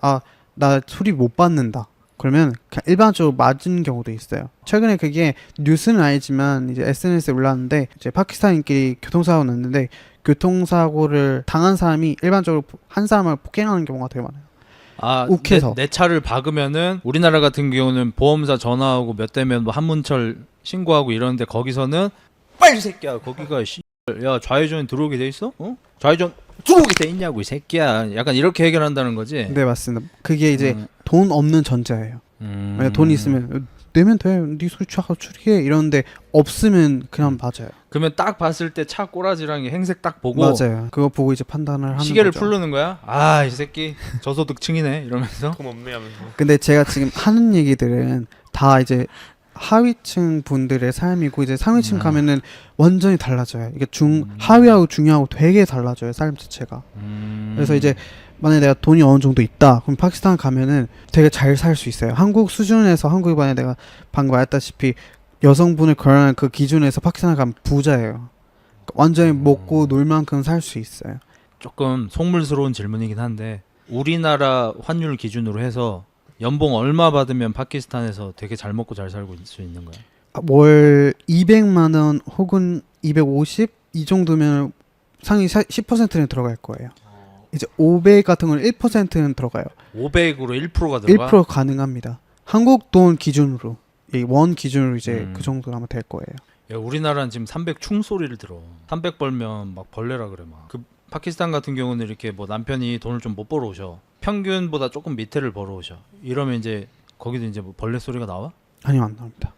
나 소리 못 받는다. 그러면 그냥 일반적으로 맞은 경우도 있어요. 최근에 그게 뉴스는 아니지만 이제 SNS에 올랐는데 이제 파키스탄인끼리 교통사고 났는데 교통사고를 당한 사람이 일반적으로 한 사람을 폭행하는 경우가 되게 많아요. 욱해서. 내 차를 박으면은 우리나라 같은 경우는 보험사 전화하고 몇 대면 뭐 한문철 신고하고 이러는데 거기서는 빨리 새끼야 거기가 야 좌회전 들어오게 돼 있어? 좌회전 들어오게 돼 있냐고 이 새끼야. 약간 이렇게 해결한다는 거지? 네, 맞습니다. 그게 이제 돈 없는 전자예요. 만약 돈 있으면 내면 돼. 네 소리 쫙 처리해 이러는데 없으면 그냥 맞아요. 그러면 딱 봤을 때 차 꼬라지랑 행색 딱 보고 맞아요. 그거 보고 이제 판단을 하는 시계를 거죠. 풀르는 거야? 이 새끼 저소득층이네 이러면서. 돈 없네 하면서. 근데 제가 지금 하는 얘기들은 다 이제 하위층 분들의 삶이고 이제 상위층 가면은 완전히 달라져요. 이게 하위하고 중요하고 되게 달라져요. 삶 자체가. 그래서 이제 만약에 내가 돈이 어느 정도 있다. 그럼 파키스탄 가면은 되게 잘 살 수 있어요. 한국 수준에서 한국이 만약에 내가 방금 말했다시피 여성분을 결혼한 그 기준에서 파키스탄 가면 부자예요. 완전히 먹고 놀 만큼 살 수 있어요. 조금 속물스러운 질문이긴 한데 우리나라 환율 기준으로 해서 연봉 얼마 받으면 파키스탄에서 되게 잘 먹고 잘 살고 있을 수 있는 거야? 월 200만 원 혹은 250 이 정도면 상위 10%는 들어갈 거예요. 이제 500 같은 건 1%는 들어가요. 500으로 1%가 들어가? 1% 가능합니다. 한국 돈 기준으로 이 원 기준으로 이제 그 정도 아마 될 거예요. 야, 우리나라는 지금 300 충소리를 들어. 300 벌면 막 벌레라 그래 막. 그 파키스탄 같은 경우는 이렇게 뭐 남편이 돈을 좀 못 벌어오셔. 평균보다 조금 밑에를 벌어오셔. 이러면 이제 거기도 이제 뭐 벌레 소리가 나와? 아니요, 안 나옵니다.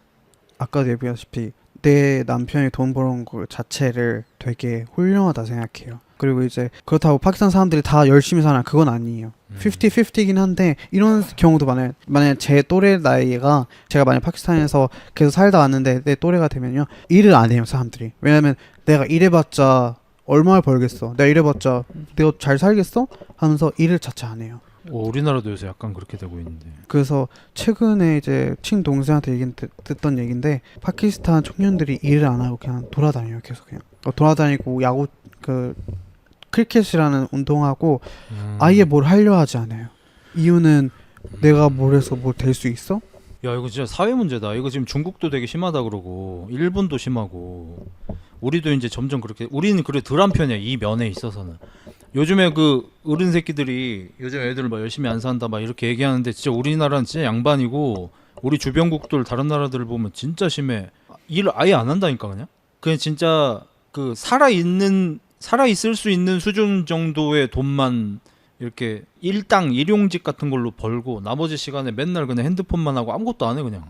아까도 얘기했다시피 내 남편이 돈 벌어온 거 자체를 되게 훌륭하다 생각해요. 그리고 이제 그렇다고 파키스탄 사람들이 다 열심히 사나 그건 아니에요. 50-50긴 한데 이런 경우도 많아요. 만약에 제 또래 나이가 제가 만약 파키스탄에서 계속 살다 왔는데 내 또래가 되면요 일을 안 해요 사람들이. 왜냐면 내가 일해봤자 얼마를 벌겠어, 내가 일해봤자 내가 잘 살겠어 하면서 일을 자체 안 해요. 우리나라도 요새 약간 그렇게 되고 있는데. 그래서 최근에 이제 친동생한테 듣던 얘긴데 파키스탄 청년들이 일을 안 하고 그냥 돌아다녀요. 계속 그냥 돌아다니고 야구 그 크리켓이라는 운동하고 아예 뭘 하려 하지 않아요. 이유는 내가 뭘 해서 뭘 될 수 있어? 야 이거 진짜 사회 문제다. 이거 지금 중국도 되게 심하다 그러고 일본도 심하고 우리도 이제 점점 그렇게 우리는 그래 덜한 편이야 이 면에 있어서는. 요즘에 그 어른 새끼들이 요즘 애들 막 열심히 안 산다 막 이렇게 얘기하는데 진짜 우리나라는 진짜 양반이고 우리 주변국들 다른 나라들을 보면 진짜 심해. 일을 아예 안 한다니까 그냥 진짜 그 살아 있을 수 있는 수준 정도의 돈만 이렇게 일당 일용직 같은 걸로 벌고 나머지 시간에 맨날 그냥 핸드폰만 하고 아무것도 안 해. 그냥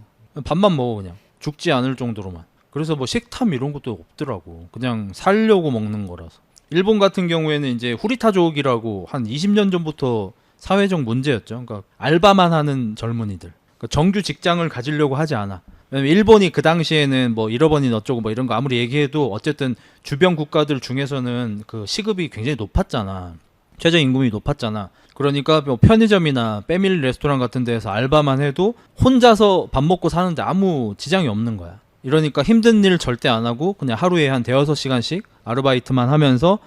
밥만 먹어. 그냥 죽지 않을 정도로만. 그래서 뭐 식탐 이런 것도 없더라고. 그냥 살려고 먹는 거라서. 일본 같은 경우에는 이제 후리타족이라고 한 20년 전부터 사회적 문제였죠. 그러니까 알바만 하는 젊은이들. 그러니까 정규 직장을 가지려고 하지 않아. 왜냐면 일본이 그 당시에는 뭐 잃어버린 어쩌고 뭐 이런 거 아무리 얘기해도 어쨌든 주변 국가들 중에서는 그 시급이 굉장히 높았잖아. 최저임금이 높았잖아. 그러니까 뭐 편의점이나 패밀리 레스토랑 같은 데에서 알바만 해도 혼자서 밥 먹고 사는데 아무 지장이 없는 거야. 이러니까 힘든 일 절대 안 하고 그냥 하루에 한 대여섯 시간씩 아르바이트만 하면서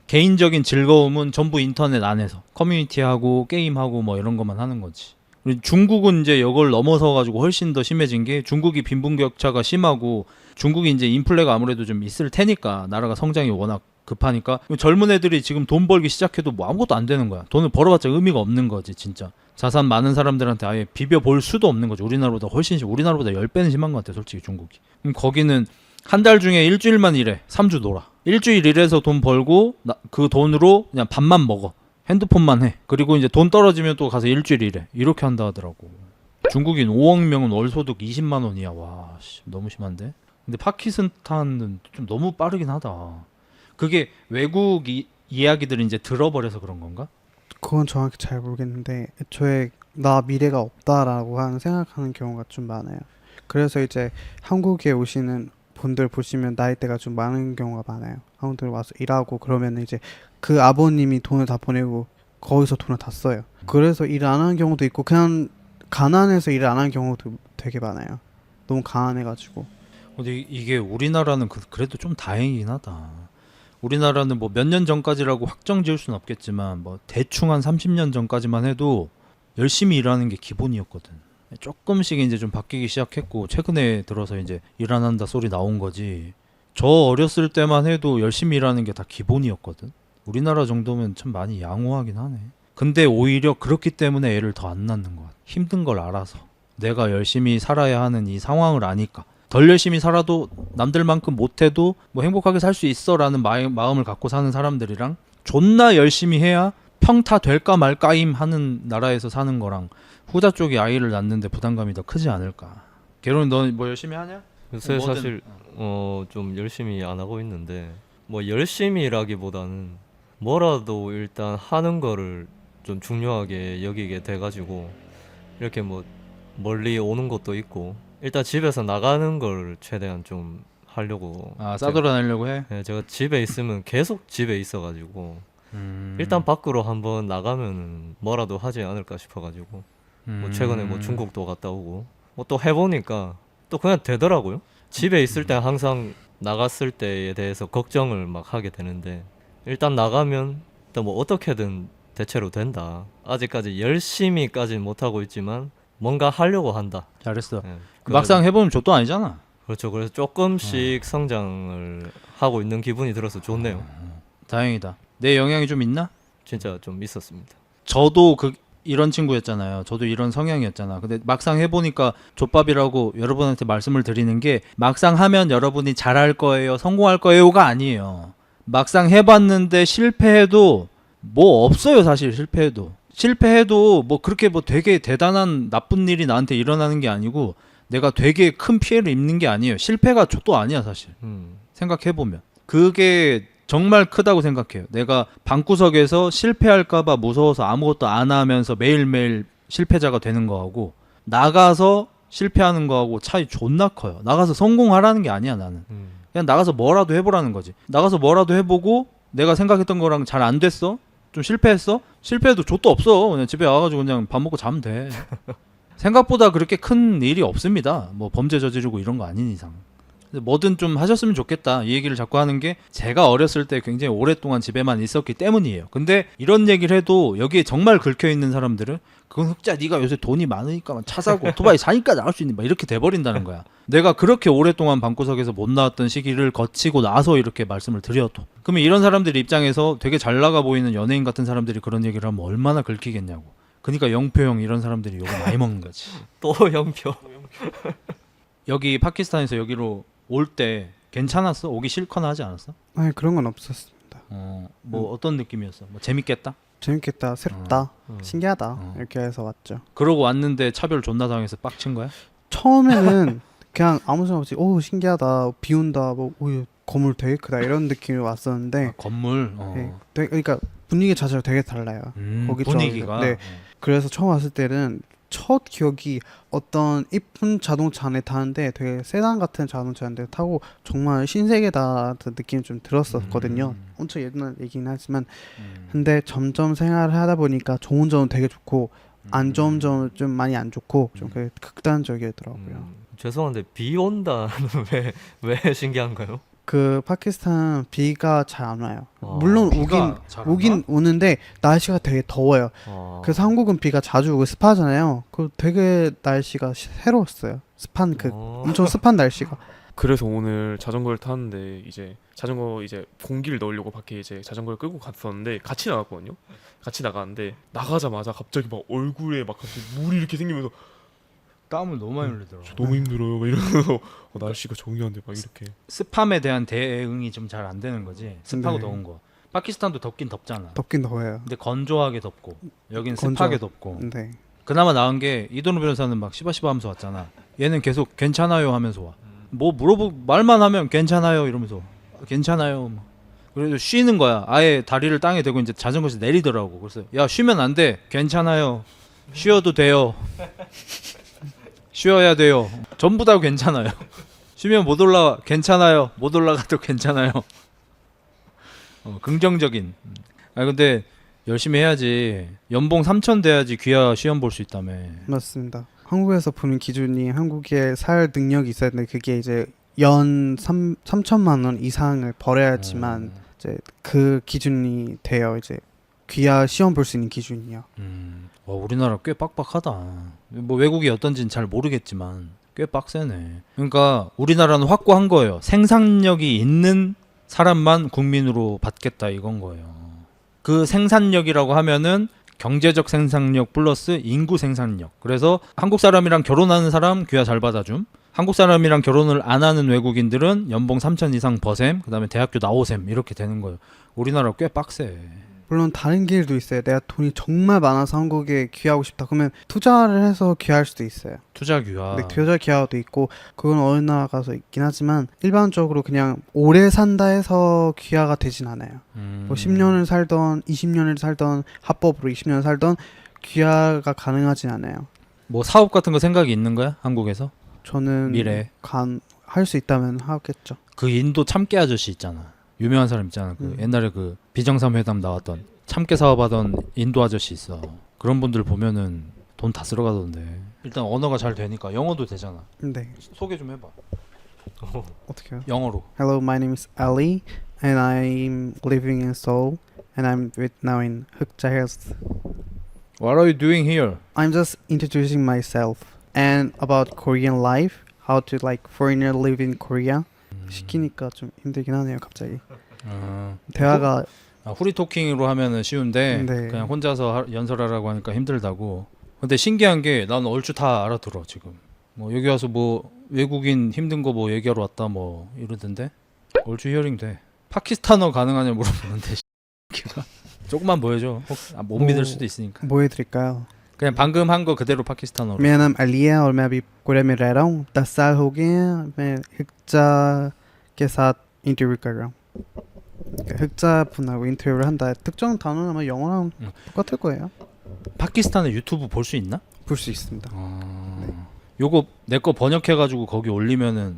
개인적인 즐거움은 전부 인터넷 안에서 커뮤니티하고 게임하고 뭐 이런 것만 하는 거지. 중국은 이제 이걸 넘어서 가지고 훨씬 더 심해진 게 중국이 빈부격차가 심하고 중국이 이제 인플레가 아무래도 좀 있을 테니까 나라가 성장이 워낙 급하니까 젊은 애들이 지금 돈 벌기 시작해도 뭐 아무것도 안 되는 거야. 돈을 벌어봤자 의미가 없는 거지 진짜. 자산 많은 사람들한테 아예 비벼볼 수도 없는 거지. 우리나라보다 훨씬 우리나라보다 10배는 심한 것 같아 솔직히 중국이. 거기는 한 달 중에 일주일만 일해. 3주 놀아. 일주일 일해서 돈 벌고 그 돈으로 그냥 밥만 먹어. 핸드폰만 해. 그리고 이제 돈 떨어지면 또 가서 일주일 일해. 이렇게 한다 하더라고. 중국인 5억 명은 월 소득 20만 원이야. 와, 너무 심한데. 근데 파키스탄은 좀 너무 빠르긴 하다. 그게 외국 이야기들을 이제 들어버려서 그런 건가? 그건 정확히 잘 모르겠는데 애초에 나 미래가 없다라고 생각하는 경우가 좀 많아요. 그래서 이제 한국에 오시는 분들 보시면 나이대가 좀 많은 경우가 많아요. 한국에 와서 일하고 그러면 이제 그 아버님이 돈을 다 보내고 거기서 돈을 다 써요. 그래서 일 안 하는 경우도 있고 그냥 가난해서 일을 안 하는 경우도 되게 많아요. 너무 가난해가지고. 근데 이게 우리나라는 그래도 좀 다행이긴 하다. 우리나라는 뭐 몇 년 전까지라고 확정 지을 수는 없겠지만 뭐 대충 한 30년 전까지만 해도 열심히 일하는 게 기본이었거든. 조금씩 이제 좀 바뀌기 시작했고 최근에 들어서 이제 일 안 한다 소리 나온 거지. 저 어렸을 때만 해도 열심히 일하는 게 다 기본이었거든. 우리나라 정도면 참 많이 양호하긴 하네. 근데 오히려 그렇기 때문에 애를 더 안 낳는 것 같아. 힘든 걸 알아서 내가 열심히 살아야 하는 이 상황을 아니까. 덜 열심히 살아도 남들만큼 못해도 뭐 행복하게 살 수 있어 라는 마음을 갖고 사는 사람들이랑 존나 열심히 해야 평타 될까 말까임 하는 나라에서 사는 거랑 후자 쪽이 아이를 낳는데 부담감이 더 크지 않을까. 개론 너 뭐 열심히 하냐? 요새 뭐든. 사실 좀 열심히 안 하고 있는데 뭐 열심히라기보다는 뭐라도 일단 하는 거를 좀 중요하게 여기게 돼가지고 이렇게 뭐 멀리 오는 것도 있고 일단 집에서 나가는 걸 최대한 좀 하려고. 싸돌아다니려고 해? 네, 제가 집에 있으면 계속 집에 있어가지고 일단 밖으로 한번 나가면 뭐라도 하지 않을까 싶어가지고 뭐 최근에 뭐 중국도 갔다 오고 뭐 또 해보니까 또 그냥 되더라고요. 집에 있을 때 항상 나갔을 때에 대해서 걱정을 막 하게 되는데 일단 나가면 일단 뭐 어떻게든 대체로 된다. 아직까지 열심히까지는 못하고 있지만 뭔가 하려고 한다. 잘했어. 네, 막상 해보면 족도 아니잖아. 그렇죠. 그래서 조금씩 성장을 하고 있는 기분이 들어서 좋네요. 다행이다. 내 영향이 좀 있나? 진짜 좀 있었습니다. 저도 이런 친구였잖아요. 저도 이런 성향이었잖아. 근데 막상 해보니까 족밥이라고 여러분한테 말씀을 드리는 게 막상 하면 여러분이 잘할 거예요, 성공할 거예요가 아니에요. 막상 해봤는데 실패해도 뭐 없어요. 사실 실패해도 뭐 그렇게 뭐 되게 대단한 나쁜 일이 나한테 일어나는 게 아니고 내가 되게 큰 피해를 입는 게 아니에요. 실패가 또 아니야 사실. 생각해보면 그게 정말 크다고 생각해요. 내가 방구석에서 실패할까봐 무서워서 아무것도 안 하면서 매일매일 실패자가 되는 거하고 나가서 실패하는 거하고 차이 존나 커요. 나가서 성공하라는 게 아니야 나는. 그냥 나가서 뭐라도 해보라는 거지. 나가서 뭐라도 해보고 내가 생각했던 거랑 잘 안 됐어? 좀 실패했어? 실패해도 좆도 없어. 그냥 집에 와가지고 그냥 밥 먹고 자면 돼. 생각보다 그렇게 큰 일이 없습니다. 뭐 범죄 저지르고 이런 거 아닌 이상. 뭐든 좀 하셨으면 좋겠다. 이 얘기를 자꾸 하는 게 제가 어렸을 때 굉장히 오랫동안 집에만 있었기 때문이에요. 근데 이런 얘기를 해도 여기에 정말 긁혀있는 사람들은 그건 흑자 네가 요새 돈이 많으니까 차 사고 오토바이 사니까 나올 수 있니 막 이렇게 돼버린다는 거야. 내가 그렇게 오랫동안 방구석에서 못 나왔던 시기를 거치고 나서 이렇게 말씀을 드려도 그러면 이런 사람들 입장에서 되게 잘 나가 보이는 연예인 같은 사람들이 그런 얘기를 하면 얼마나 긁히겠냐고. 그러니까 영표형 이런 사람들이 욕을 많이 먹는 거지. 또 영표. 여기 파키스탄에서 여기로 올 때 괜찮았어? 오기 싫거나 하지 않았어? 아니 그런 건 없었습니다. 뭐 어떤 느낌이었어? 뭐 재밌겠다? 재밌겠다, 새롭다, 신기하다 어. 이렇게 해서 왔죠. 그러고 왔는데 차별 존나 당해서 빡친 거야? 처음에는 그냥 아무 생각 없이 오 신기하다, 비 온다, 뭐 오, 건물 되게 크다 이런 느낌이 왔었는데 아, 건물? 네, 그러니까 분위기 자체가 되게 달라요. 거기 분위기가? 네. 그래서 처음 왔을 때는 첫 기억이 어떤 이쁜 자동차 안에 타는데 되게 세단 같은 자동차인데 타고 정말 신세계다 느낌이 좀 들었었거든요. 엄청 옛날 얘기긴 하지만 근데 점점 생활을 하다 보니까 좋은 점은 되게 좋고 안 좋은 점은 좀 많이 안 좋고 좀 극단적이더라고요. 죄송한데 비 온다는 왜 신기한가요? 그 파키스탄 비가 잘 안 와요. 아, 물론 비가 잘 안 와? 오긴 오는데 날씨가 되게 더워요. 그래서 한국은 비가 자주 오고 습하잖아요. 그 되게 날씨가 새로웠어요. 습한 그 엄청 습한 날씨가. 그래서 오늘 자전거를 타는데 이제 자전거 이제 공기를 넣으려고 밖에 이제 자전거를 끌고 갔었는데 같이 나갔거든요. 같이 나가는데 나가자마자 갑자기 막 얼굴에 막 갑자기 물이 이렇게 생기면서 땀을 너무 많이 흘리더라고. 저 너무 힘들어요. 막 이러면서 날씨가 중요한데 막 이렇게. 습함에 대한 대응이 좀 잘 안 되는 거지. 습하고 네. 더운 거. 파키스탄도 덥긴 덥잖아. 덥긴 더워요. 근데 건조하게 덥고 여긴 건조- 습하게 덥고. 네. 그나마 나은 게 이도노 변호사는 막 시바시바 하면서 왔잖아. 얘는 계속 괜찮아요 하면서 와. 뭐 말만 하면 괜찮아요 이러면서 괜찮아요. 뭐. 그래도 쉬는 거야. 아예 다리를 땅에 대고 이제 자전거에서 내리더라고. 그래서 야 쉬면 안 돼. 괜찮아요. 쉬어도 돼요. 쉬어야 돼요. 전부 다 괜찮아요. 쉬면 못 올라와. 괜찮아요. 못 올라가도 괜찮아요. 긍정적인. 아 근데 열심히 해야지. 연봉 3천 돼야지 귀하 시험 볼 수 있다며. 맞습니다. 한국에서 보는 기준이 한국에 살 능력이 있어야 되는데 그게 이제 연 3천만 원 이상을 벌어야지만 이제 그 기준이 돼요. 이제 귀하 시험 볼 수 있는 기준이요. 우리나라 꽤 빡빡하다. 뭐 외국이 어떤지는 잘 모르겠지만 꽤 빡세네. 그러니까 우리나라는 확고한 거예요. 생산력이 있는 사람만 국민으로 받겠다 이건 거예요. 그 생산력이라고 하면은 경제적 생산력 플러스 인구 생산력. 그래서 한국 사람이랑 결혼하는 사람 귀하 잘 받아줌. 한국 사람이랑 결혼을 안 하는 외국인들은 연봉 3천 이상 버셈, 그다음에 대학교 나오셈 이렇게 되는 거예요. 우리나라 꽤 빡세. 물론 다른 길도 있어요. 내가 돈이 정말 많아서 한국에 귀하고 싶다. 그러면 투자를 해서 귀할 수도 있어요. 투자 귀하. 근데 투자 귀하도 있고 그건 어느 나라 가서 있긴 하지만 일반적으로 그냥 오래 산다 해서 귀하가 되진 않아요. 뭐 10년을 살던 20년을 살던 합법으로 20년을 살던 귀하가 가능하진 않아요. 뭐 사업 같은 거 생각이 있는 거야? 한국에서? 저는 미래. 할 수 있다면 하겠죠. 그 인도 참깨 아저씨 있잖아. 유명한 사람 있잖아. 그 옛날에 그 비정상회담 나왔던 참깨 사업하던 인도 아저씨 있어. 그런 분들 보면은 돈 다 쓸어가던데. 일단 언어가 잘 되니까 영어도 되잖아. 네. 소개 좀 해봐. 어떻게요? 영어로. Hello, my name is Ali and I'm living in Seoul and I'm now in Hukja Hills. What are you doing here? I'm just introducing myself and about Korean life, how to like foreigner live in Korea. 시키니까 좀 힘들긴 하네요, 갑자기. 대화가 후리 토킹으로 하면은 쉬운데 네. 그냥 혼자서 연설하라고 하니까 힘들다고. 근데 신기한 게 난 얼추 다 알아들어 지금. 뭐 여기 와서 뭐 외국인 힘든 거 뭐 얘기하러 왔다 뭐 이러던데 얼추 히어링 돼. 파키스탄어 가능하냐 물어보는데 조금만 보여줘. 못 믿을 수도 있으니까. 뭐 해드릴까요? 그냥 방금 한 거 그대로 파키스탄어로. मेरा नाम अलिया और मैं अभी कोरिया में रह रहा हूँ 10 साल हो गए हैं मैं 흑자 के साथ इंटरव्यू कर रहा हूँ 흑자 분하고 인터뷰를 한다 특정 단어는 아마 영어랑 똑같을 거예요 파키스탄에 유튜브 볼 수 있나? 볼 수 있습니다 요거 내 거 번역해가지고 거기 올리면은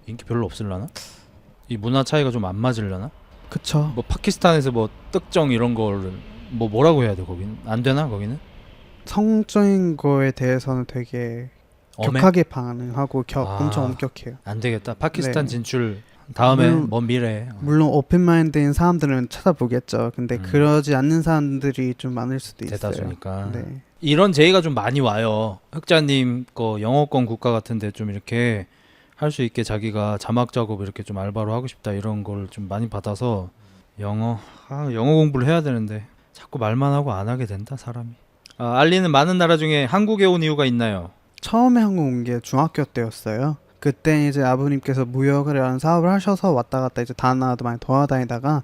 인기 별로 없을라나? 이 문화 차이가 좀 안 맞을라나? 그쵸 뭐 파키스탄에서 뭐 특정 이런 거를 뭐 뭐라고 해야 돼 거기는? 안 되나 거기는? 성적인 거에 대해서는 되게 엄해? 격하게 반응하고 아. 엄청 엄격해요 안 되겠다. 파키스탄 네. 진출 다음에 물론- 먼 미래에. 물론 오픈마인드인 사람들은 찾아보겠죠 근데 음. 그러지 않는 사람들이 좀 많을 수도 있어요 대다수니까. 네. 이런 제의가 좀 많이 와요. 흑자님 거 영어권 국가 같은데 좀 이렇게 할 수 있게 자기가 자막 작업 이렇게 좀 알바로 하고 싶다 이런 걸 좀 많이 받아서 영어 공부를 해야 되는데 자꾸 말만 하고 안 하게 된다 사람이. 알리는 많은 나라 중에 한국에 온 이유가 있나요? 처음에 한국 온 게 중학교 때였어요. 그때 이제 아버님께서 무역이라는 사업을 하셔서 왔다 갔다 이제 다른 나라도 많이 돌아다니다가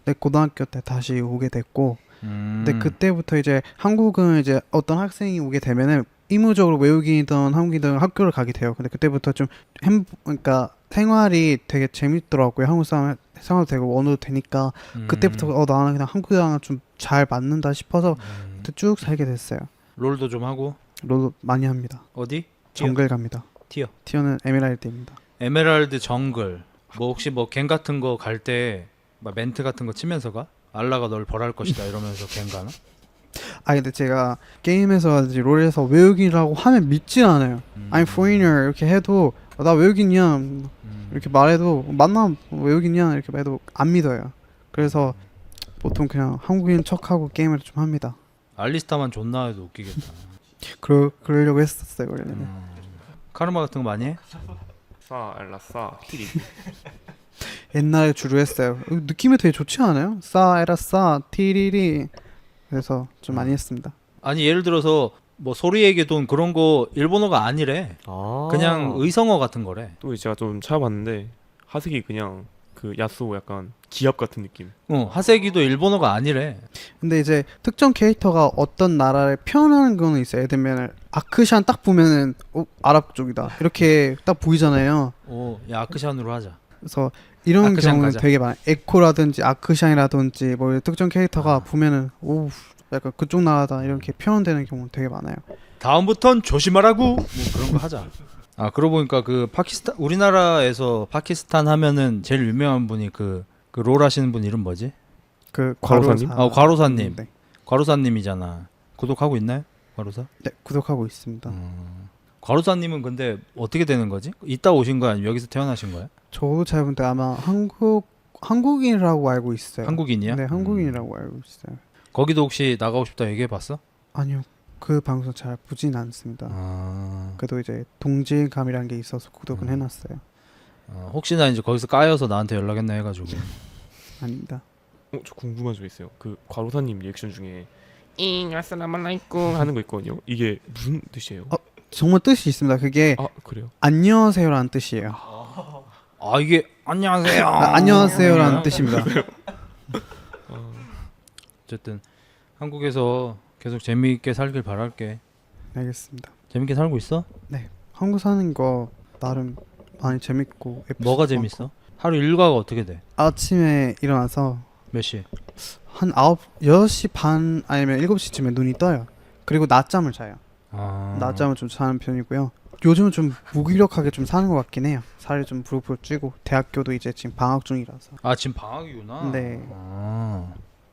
내 고등학교 때 다시 오게 됐고 근데 그때부터 이제 한국은 이제 어떤 학생이 오게 되면은 의무적으로 외국인이든 한국인이든 학교를 가게 돼요. 근데 그때부터 좀 그러니까 생활이 되게 재밌더라고요. 한국 사람 생활도 되고 언어도 되니까 그때부터 나는 그냥 한국이랑 좀 잘 맞는다 싶어서 그때 쭉 살게 됐어요. 롤도 좀 하고. 롤도 많이 합니다. 어디? 정글 갑니다. 티어. 티어는 에메랄드입니다. 에메랄드 정글. 뭐 혹시 뭐 갱 같은 거 갈 때 막 멘트 같은 거 치면서 가? 알라가 널 벌할 것이다 이러면서 갱 가나? 아 근데 제가 게임에서 롤에서 외국인이라고 하면 믿질 않아요. I'm foreigner 이렇게 해도 나 외국인이야 이렇게 말해도 만나 외국인이야 이렇게 말해도 안 믿어요. 그래서 보통 그냥 한국인 척하고 게임을 좀 합니다. 알리스타만 존나 해도 웃기겠다. 그러려고 했었어요 원래는. 카르마 같은 거 많이 해? 싸 엘라싸 키리 옛날에 주로 했어요. 느낌이 되게 좋지 않아요? 싸 에라 싸 티리리 그래서 좀 많이 했습니다. 아니 예를 들어서 뭐 소리에게 돈 그런 거 일본어가 아니래. 그냥 의성어 같은 거래. 또 제가 좀 찾아봤는데 하색이 그냥 그 야스오 약간 기합 같은 느낌. 하세기도 일본어가 아니래. 근데 이제 특정 캐릭터가 어떤 나라를 표현하는 거는 있어요. 예를 들면 아크샨 딱 보면은 아랍 쪽이다 이렇게 딱 보이잖아요. 야 아크샨으로 하자. 그래서 이런 아크샨 경우는 가자. 되게 많아요. 에코라든지 아크샨이라든지 뭐 특정 캐릭터가 보면은 오 약간 그쪽 나라다 이렇게 표현되는 경우는 되게 많아요. 다음부턴 조심하라고. 뭐 그런 거 하자. 그러고 보니까 그 파키스탄 우리나라에서 파키스탄 하면은 제일 유명한 분이 그 롤 하시는 분 이름 뭐지? 그 과로사님? 과로사님. 네. 과로사님이잖아. 구독하고 있나요? 과로사? 네, 구독하고 있습니다. 과로사님은 근데 어떻게 되는 거지? 이따 오신 거야? 아니면 여기서 태어나신 거야? 저도 잘 보는데 아마 한국인이라고 알고 있어요. 한국인이야? 네, 한국인이라고 알고 있어요. 거기도 혹시 나가고 싶다 얘기해봤어? 아니요, 그 방송 잘 보진 않습니다. 그래도 이제 동질감이라는 게 있어서 구독은 해놨어요. 혹시나 이제 거기서 까여서 나한테 연락했나 해가지고. 아닙니다. 저 궁금한 점 있어요. 그 과로사님 리액션 중에 잉 아살라말라이쿰 하는 거 있거든요. 이게 무슨 뜻이에요? 정말 뜻이 있습니다. 그게 그래요? 안녕하세요라는 뜻이에요. 이게 안녕하세요. 안녕하세요라는 뜻입니다. 어쨌든 한국에서 계속 재미있게 살길 바랄게. 알겠습니다. 재밌게 살고 있어? 한국 사는 거 나름 많이 재밌고 뭐가 에피소드 재밌어? 많고. 하루 일과가 어떻게 돼? 아침에 일어나서 몇 시? 한 6시 반 아니면 7시쯤에 눈이 떠요. 그리고 낮잠을 자요. 낮잠을 좀 자는 편이고요. 요즘은 좀 무기력하게 좀 사는 것 같긴 해요. 살이 좀 부르부르 찌고 대학교도 이제 지금 방학 중이라서. 지금 방학이구나. 네.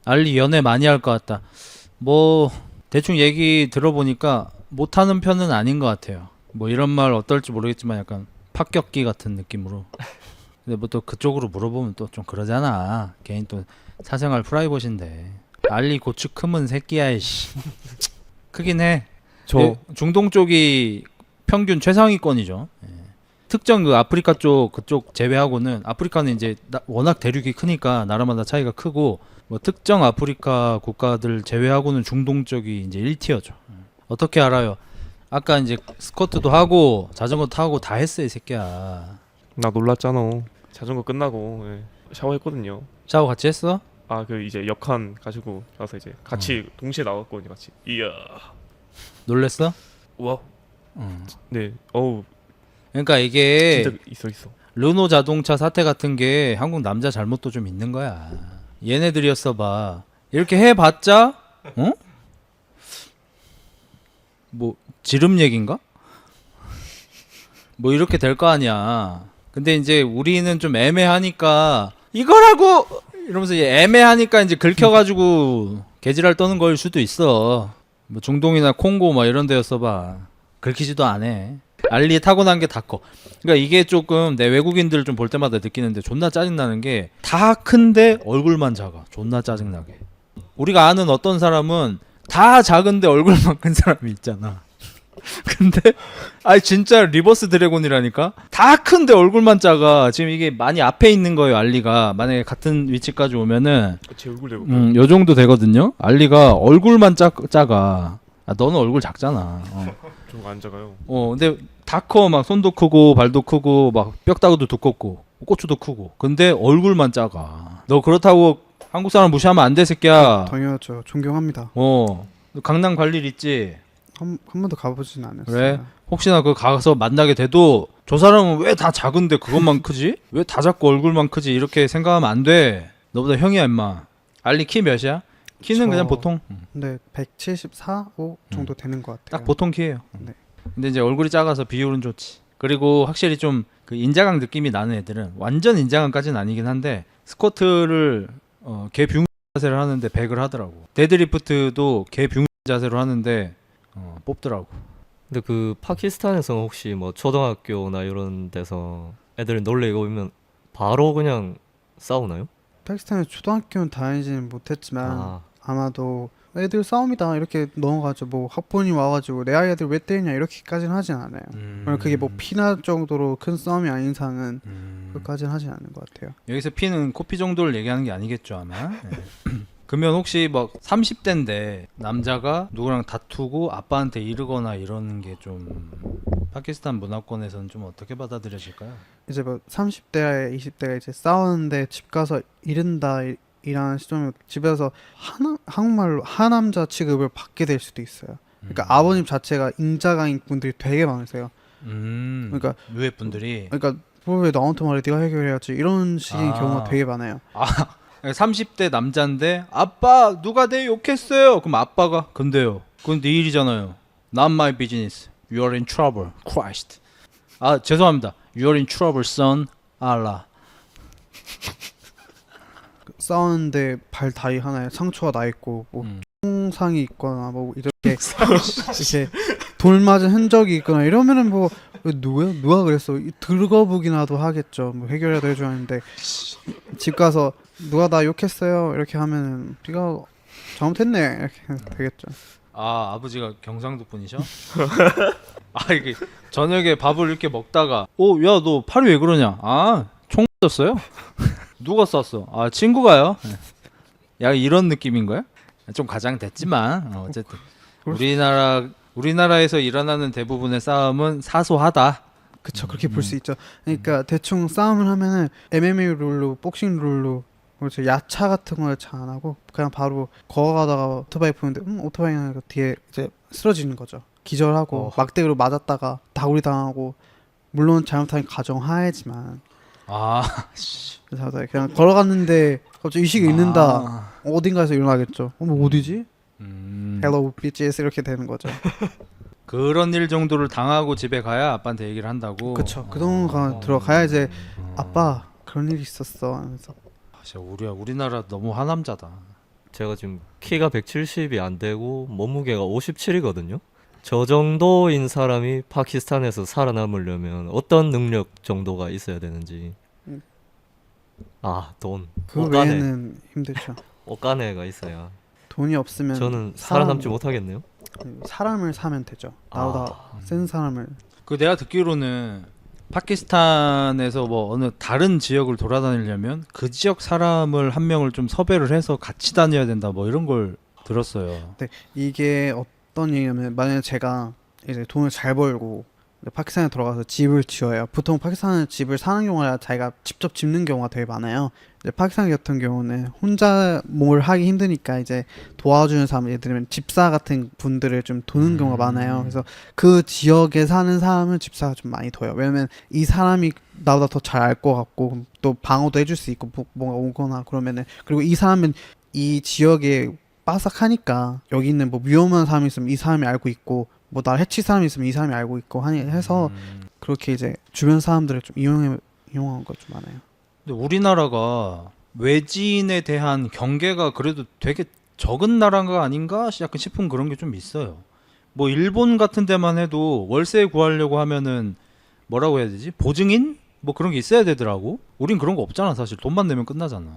알리 연애 많이 할 것 같다. 뭐 대충 얘기 들어보니까 못하는 편은 아닌 것 같아요. 뭐 이런 말 어떨지 모르겠지만 약간 팍격기 같은 느낌으로. 근데 뭐 또 그쪽으로 물어보면 또 좀 그러잖아. 개인 또 사생활 프라이버시인데. 알리 고추 크면 새끼야 이씨. 크긴 해. 중동 쪽이 평균 최상위권이죠. 특정 그 아프리카 쪽 그쪽 제외하고는 아프리카는 이제 워낙 대륙이 크니까 나라마다 차이가 크고 뭐 특정 아프리카 국가들 제외하고는 중동 쪽이 이제 1티어죠. 어떻게 알아요? 아까 이제 스쿼트도 하고 자전거 타고 다 했어 이 새끼야. 나 놀랐잖아. 자전거 끝나고 샤워했거든요. 샤워 같이 했어? 그 이제 역한 가지고 가서 이제 같이 동시에 나왔거든요. 같이. 이야. 놀랬어? 와. 어. 네. 어우 그러니까 이게 진짜 있어. 르노 자동차 사태 같은 게 한국 남자 잘못도 좀 있는 거야. 얘네들이었어봐. 이렇게 해봤자, 어? 뭐 지름 얘긴가? 뭐 이렇게 될 거 아니야. 근데 이제 우리는 좀 애매하니까 이거라고 이러면서 이제 애매하니까 이제 긁혀가지고 개지랄 떠는 거일 수도 있어. 뭐 중동이나 콩고 막 이런 데였어봐. 긁히지도 않아. 알리 타고난 게 다 커. 그러니까 이게 조금 내 외국인들 좀 볼 때마다 느끼는데 존나 짜증나는 게 다 큰데 얼굴만 작아. 존나 짜증나게. 우리가 아는 어떤 사람은 다 작은데 얼굴만 큰 사람이 있잖아. 근데 아니 진짜 리버스 드래곤이라니까. 다 큰데 얼굴만 작아. 지금 이게 많이 앞에 있는 거예요. 알리가 만약에 같은 위치까지 오면은 제 얼굴 대고. 요 정도 되거든요. 알리가 얼굴만 작아. 아, 너는 얼굴 작잖아. 좀안 작아요. 근데 다 커. 막 손도 크고 발도 크고 막 뼈다구도 두껍고 고추도 크고. 근데 얼굴만 작아. 너 그렇다고 한국 사람 무시하면 안 돼, 새끼야. 당연하죠. 존경합니다. 너 강남 갈 일 있지? 한 번도 가보진 않았어요. 그래? 혹시나 그 가서 만나게 돼도 저 사람은 왜 다 작은데 그것만 크지? 왜 다 작고 얼굴만 크지? 이렇게 생각하면 안 돼. 너보다 형이야, 임마. 알리 키 몇이야? 키는 저- 그냥 보통. 근데 174, 5 정도 되는 것 같아요. 딱 보통 키예요. 네. 근데 이제 얼굴이 작아서 비율은 좋지. 그리고 확실히 좀 그 인자강 느낌이 나는 애들은 완전 인자강까지는 아니긴 한데 스쿼트를 개뷰 자세를 하는데 100을 하더라고. 데드리프트도 개뷰 자세로 하는데 뽑더라고. 근데 그 파키스탄에서는 혹시 뭐 초등학교나 이런 데서 애들이 놀래고 오면 바로 그냥 싸우나요? 파키스탄에 초등학교는 다니지는 못했지만 아, 아마도 애들 싸움이다 이렇게 넘어가죠. 뭐 학부모님 와가지고 내 아이들 왜 때리냐 이렇게까지는 하진 않아요. 그게 뭐 피날 정도로 큰 싸움이 아닌 이상은 그까지는 하진 않는 것 같아요. 여기서 피는 코피 정도를 얘기하는 게 아니겠죠 아마. 네. 그러면 혹시 막 30대인데 남자가 누구랑 다투고 아빠한테 이르거나 이러는 게 좀 파키스탄 문화권에서는 좀 어떻게 받아들여질까요? 이제 뭐 30대, 20대가 이제 싸우는데 집 가서 이른다 이라는 시점에 집에서 한국말로 하남자 취급을 받게 될 수도 있어요. 그러니까 아버님 자체가 인자강인 분들이 되게 많으세요. 그러니까 유해 분들이 왜 나한테 말해 네가 해결해야지 이런 식의 아. 경우가 되게 많아요. 30대 남자인데 아빠 누가 내 욕했어요. 그럼 아빠가 근데요. 그건 네 일이잖아요. Not my business. You are in trouble. Christ. 아 죄송합니다. You are in trouble, son. Allah. 싸우는데 발 다리 하나에 상처가 나 있고 뭐 총상이 있거나 뭐 이렇게 이렇게 돌 맞은 흔적이 있거나 이러면은 뭐 누가 그랬어 들거북이나도 하겠죠. 뭐 해결이라도 해줘야 하는데 집 가서 누가 나 욕했어요 이렇게 하면은 네가 잘못했네 이렇게 되겠죠. 아 아버지가 경상도 분이셔? 아 이게 저녁에 밥을 이렇게 먹다가 야 너 팔이 왜 그러냐? 아 총 맞았어요? 누가 쐈어? 아 친구가요. 야 이런 느낌인 거야? 좀 가장됐지만 어쨌든 우리나라에서 일어나는 대부분의 싸움은 사소하다. 그쵸 그렇게 볼 수 있죠. 그러니까 대충 싸움을 하면은 MMA 룰로 복싱 룰로 그렇죠. 야차 같은 걸 잘 안 하고 그냥 바로 걸어가다가 오토바이 보는데 오토바이 하니까 뒤에 이제 쓰러지는 거죠. 기절하고 막대기로 맞았다가 다구리 당하고 물론 잘못한 가정하에지만 그래서 그냥 걸어갔는데 갑자기 의식이 잃는다. 어딘가에서 일어나겠죠. 뭐 어디지? Hello bitches 이렇게 되는 거죠. 그런 일 정도를 당하고 집에 가야 아빠한테 얘기를 한다고. 그쵸. 그 정도가 들어가야 이제 아빠 그런 일이 있었어 하면서. 진짜 우리나라 너무 하남자다. 제가 지금 키가 170이 안 되고 몸무게가 57이거든요. 저 정도인 사람이 파키스탄에서 살아남으려면 어떤 능력 정도가 있어야 되는지. 돈. 그 외에는 힘들죠. 옷가네가 있어야. 돈이 없으면 저는 살아남지 못하겠네요. 사람을 사면 되죠. 나보다 센 사람을. 그 내가 듣기로는 파키스탄에서 뭐 어느 다른 지역을 돌아다니려면 그 지역 사람을 한 명을 좀 섭외를 해서 같이 다녀야 된다 뭐 이런 걸 들었어요. 네, 이게 어떤 얘기냐면 만약에 제가 이제 돈을 잘 벌고 파키스탄에 들어가서 집을 지어요. 보통 파키스탄은 집을 사는 경우가 자기가 직접 짓는 경우가 되게 많아요. 이제 파키스탄 같은 경우는 혼자 뭘 하기 힘드니까 이제 도와주는 사람, 예를 들면 집사 같은 분들을 좀 도는 경우가 많아요. 그래서 그 지역에 사는 사람은 집사가 좀 많이 둬요. 왜냐면 이 사람이 나보다 더 잘 알 것 같고 또 방어도 해줄 수 있고 뭔가 오거나 그러면은, 그리고 이 사람은 이 지역에 빠삭하니까 여기 있는 뭐 위험한 사람이 있으면 이 사람이 알고 있고 뭐 날 해칠 사람이 있으면 이 사람이 알고 있고 하니 해서 그렇게 이제 주변 사람들을 좀 이용한 거 좀 많아요. 근데 우리나라가 외지인에 대한 경계가 그래도 되게 적은 나라가 아닌가 약간 싶은 그런 게 좀 있어요. 뭐 일본 같은 데만 해도 월세 구하려고 하면은 뭐라고 해야 되지? 보증인? 뭐 그런 게 있어야 되더라고. 우린 그런 거 없잖아. 사실 돈만 내면 끝나잖아.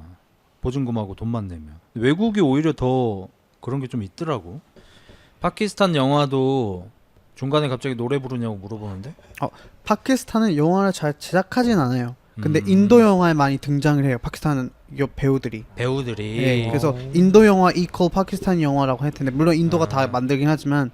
보증금하고 돈만 내면. 외국이 오히려 더 그런 게 좀 있더라고. 파키스탄 영화도 중간에 갑자기 노래 부르냐고 물어보는데? 파키스탄은 영화를 잘 제작하진 않아요. 근데 인도 영화에 많이 등장을 해요. 파키스탄은 배우들이. 배우들이. 그래서 인도 영화 이퀄 파키스탄 영화라고 할 텐데, 물론 인도가 다 만들긴 하지만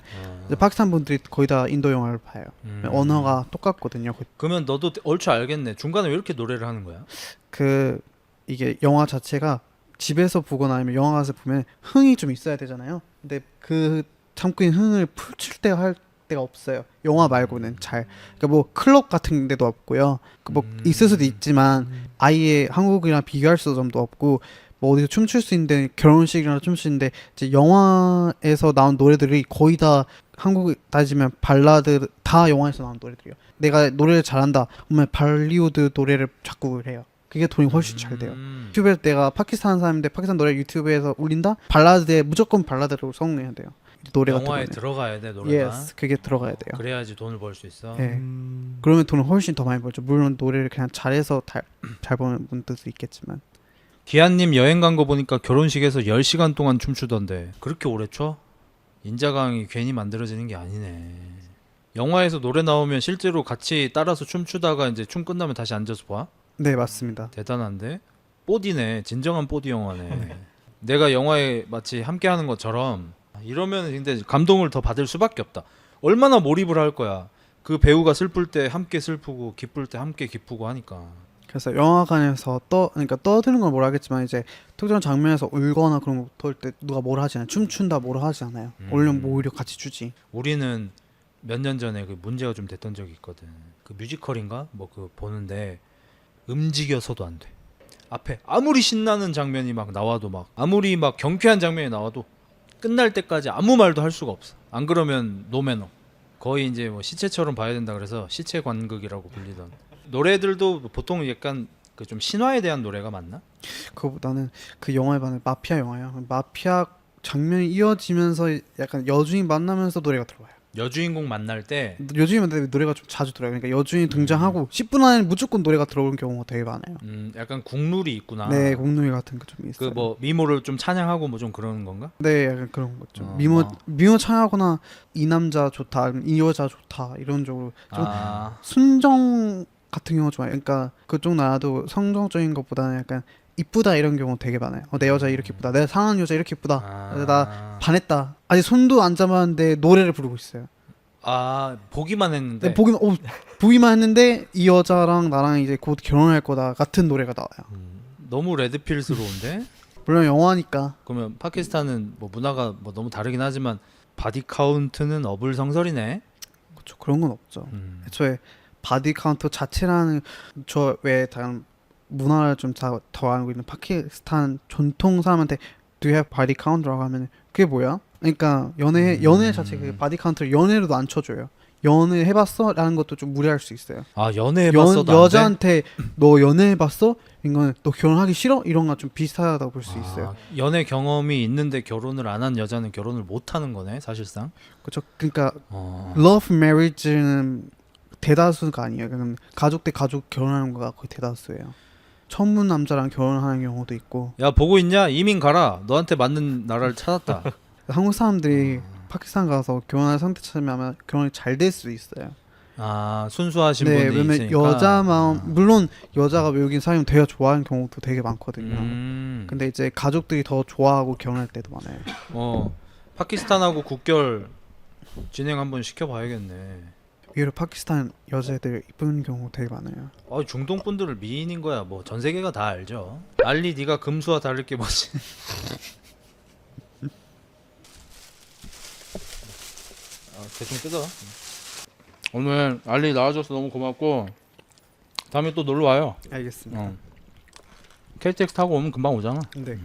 이제 파키스탄 분들이 거의 다 인도 영화를 봐요. 언어가 똑같거든요. 그러면 너도 얼추 알겠네. 중간에 왜 이렇게 노래를 하는 거야? 그 이게 영화 자체가 집에서 보거나 아니면 영화관에서 보면 흥이 좀 있어야 되잖아요. 근데 그 참고 있는 흥을 풀칠 때 할 때가 없어요. 영화 말고는 잘. 그러니까 뭐 클럽 같은 데도 없고요. 뭐 있을 수도 있지만 아예 한국이랑 비교할 수도 없고, 뭐 어디서 춤출 수 있는데 결혼식이나 춤출 수 있는데 이제 영화에서 나온 노래들이 거의 다 한국 따지면 발라드 다 영화에서 나온 노래들이에요. 내가 노래를 잘한다 그러면 발리우드 노래를 자꾸 해요. 그게 돈이 훨씬 잘 돼요. 유튜브에 내가 파키스탄 사람인데 파키스탄 노래 유튜브에서 올린다? 발라드에 무조건 발라드로 성공해야 돼요. 노래가 영화에 들어가야 돼 노래가. Yes, 그게 들어가야 돼요. 그래야지 돈을 벌 수 있어. 네. 그러면 돈을 훨씬 더 많이 벌죠. 물론 노래를 그냥 잘해서 잘 버는 분들도 있겠지만. 기아님 여행 간 거 보니까 결혼식에서 10시간 동안 춤추던데 그렇게 오래 춰? 인자강이 괜히 만들어지는 게 아니네. 영화에서 노래 나오면 실제로 같이 따라서 춤추다가 이제 춤 끝나면 다시 앉아서 봐? 네, 맞습니다. 대단한데? 뽀디네. 진정한 뽀디 영화네. 내가 영화에 마치 함께 하는 것처럼 이러면 근데 감동을 더 받을 수밖에 없다. 얼마나 몰입을 할 거야. 그 배우가 슬플 때 함께 슬프고 기쁠 때 함께 기쁘고 하니까. 그래서 영화관에서 그러니까 떠드는 건 모르겠지만 이제 특정 장면에서 울거나 그런 거 볼 때 누가 뭐라 하지 않아요. 춤춘다 뭐라 하지 않아요. 오히려 같이 주지. 우리는 몇 년 전에 그 문제가 좀 됐던 적이 있거든. 그 뮤지컬인가 뭐 그 보는데 움직여서도 안 돼. 앞에 아무리 신나는 장면이 막 나와도 막 아무리 막 경쾌한 장면이 나와도 끝날 때까지 아무 말도 할 수가 없어. 안 그러면 노매너. 거의 이제 뭐 시체처럼 봐야 된다 그래서 시체 관극이라고 불리던. 노래들도 보통 약간 그 좀 신화에 대한 노래가 많나? 그거보다는 그 영화에 반해 마피아 영화예요. 마피아 장면이 이어지면서 약간 여주인 만나면서 노래가 들어와요. 여주인공 만날 때 여주인한테 노래가 좀 자주 들어요. 그러니까 여주인 등장하고 10분 안에 무조건 노래가 들어오는 경우가 되게 많아요. 약간 국룰이 있구나. 네, 공놀이 같은 거 좀 있어요. 그 뭐 미모를 좀 찬양하고 뭐 좀 그러는 건가? 네, 약간 그런 거 좀. 뭐. 미모 찬양하거나 이 남자 좋다, 아니면 이 여자 좋다 이런 쪽으로 좀 아, 순정 같은 경우 좋아요. 그러니까 그쪽 나라도 성정적인 것보다는 약간 이쁘다 이런 경우 되게 많아요. 내 여자 이렇게 이쁘다, 내 사랑하는 여자 이렇게 이쁘다, 나 반했다. 아직 손도 안 잡았는데 노래를 부르고 있어요. 보기만 했는데. 네, 보기만 했는데 이 여자랑 나랑 이제 곧 결혼할 거다 같은 노래가 나와요. 너무 레드필스러운데? 물론 영화니까. 그러면 파키스탄은 뭐 문화가 뭐 너무 다르긴 하지만 바디 카운트는 어불성설이네. 그렇죠. 그런 건 없죠. 애초에 바디 카운트 자체라는 저 외에 다른 문화를 좀 더 알고 있는 파키스탄 전통 사람한테 Do you have body count라고 하면 그게 뭐야? 그러니까 연애 자체 그 바디 카운트를 연애로도 안 쳐줘요. 연애 해봤어? 라는 것도 좀 무리할 수 있어요. 연애해봤어도 여자한테 너 연애해봤어? 이건 너 결혼하기 싫어? 이런 거 좀 비슷하다고 볼 수 있어요. 연애 경험이 있는데 결혼을 안 한 여자는 결혼을 못 하는 거네 사실상. 그렇죠. 그러니까 love marriage는 대다수가 아니에요. 그냥 가족 대 가족 결혼하는 거가 거의 대다수예요. 처음 본 남자랑 결혼하는 경우도 있고. 야 보고 있냐? 이민 가라. 너한테 맞는 나라를 찾았다. 한국 사람들이 파키스탄 가서 결혼할 상대 찾으면 아마 결혼이 잘 될 수도 있어요. 순수하신 네, 분이 왜냐면 있으니까. 여자 마음 물론 여자가 외국인 사귀면 되게 좋아하는 경우도 되게 많거든요. 근데 이제 가족들이 더 좋아하고 결혼할 때도 많아요. 파키스탄하고 국결 진행 한번 시켜봐야겠네. 의외로 파키스탄 여자애들 이쁜 경우 되게 많아요. 중동 분들을 미인인 거야 뭐 전 세계가 다 알죠. 알리 네가 금수와 다를 게 뭐지? 대충 뜯어. 오늘 알리 나와줘서 너무 고맙고 다음에 또 놀러 와요. 알겠습니다. KTX 타고 오면 금방 오잖아. 네.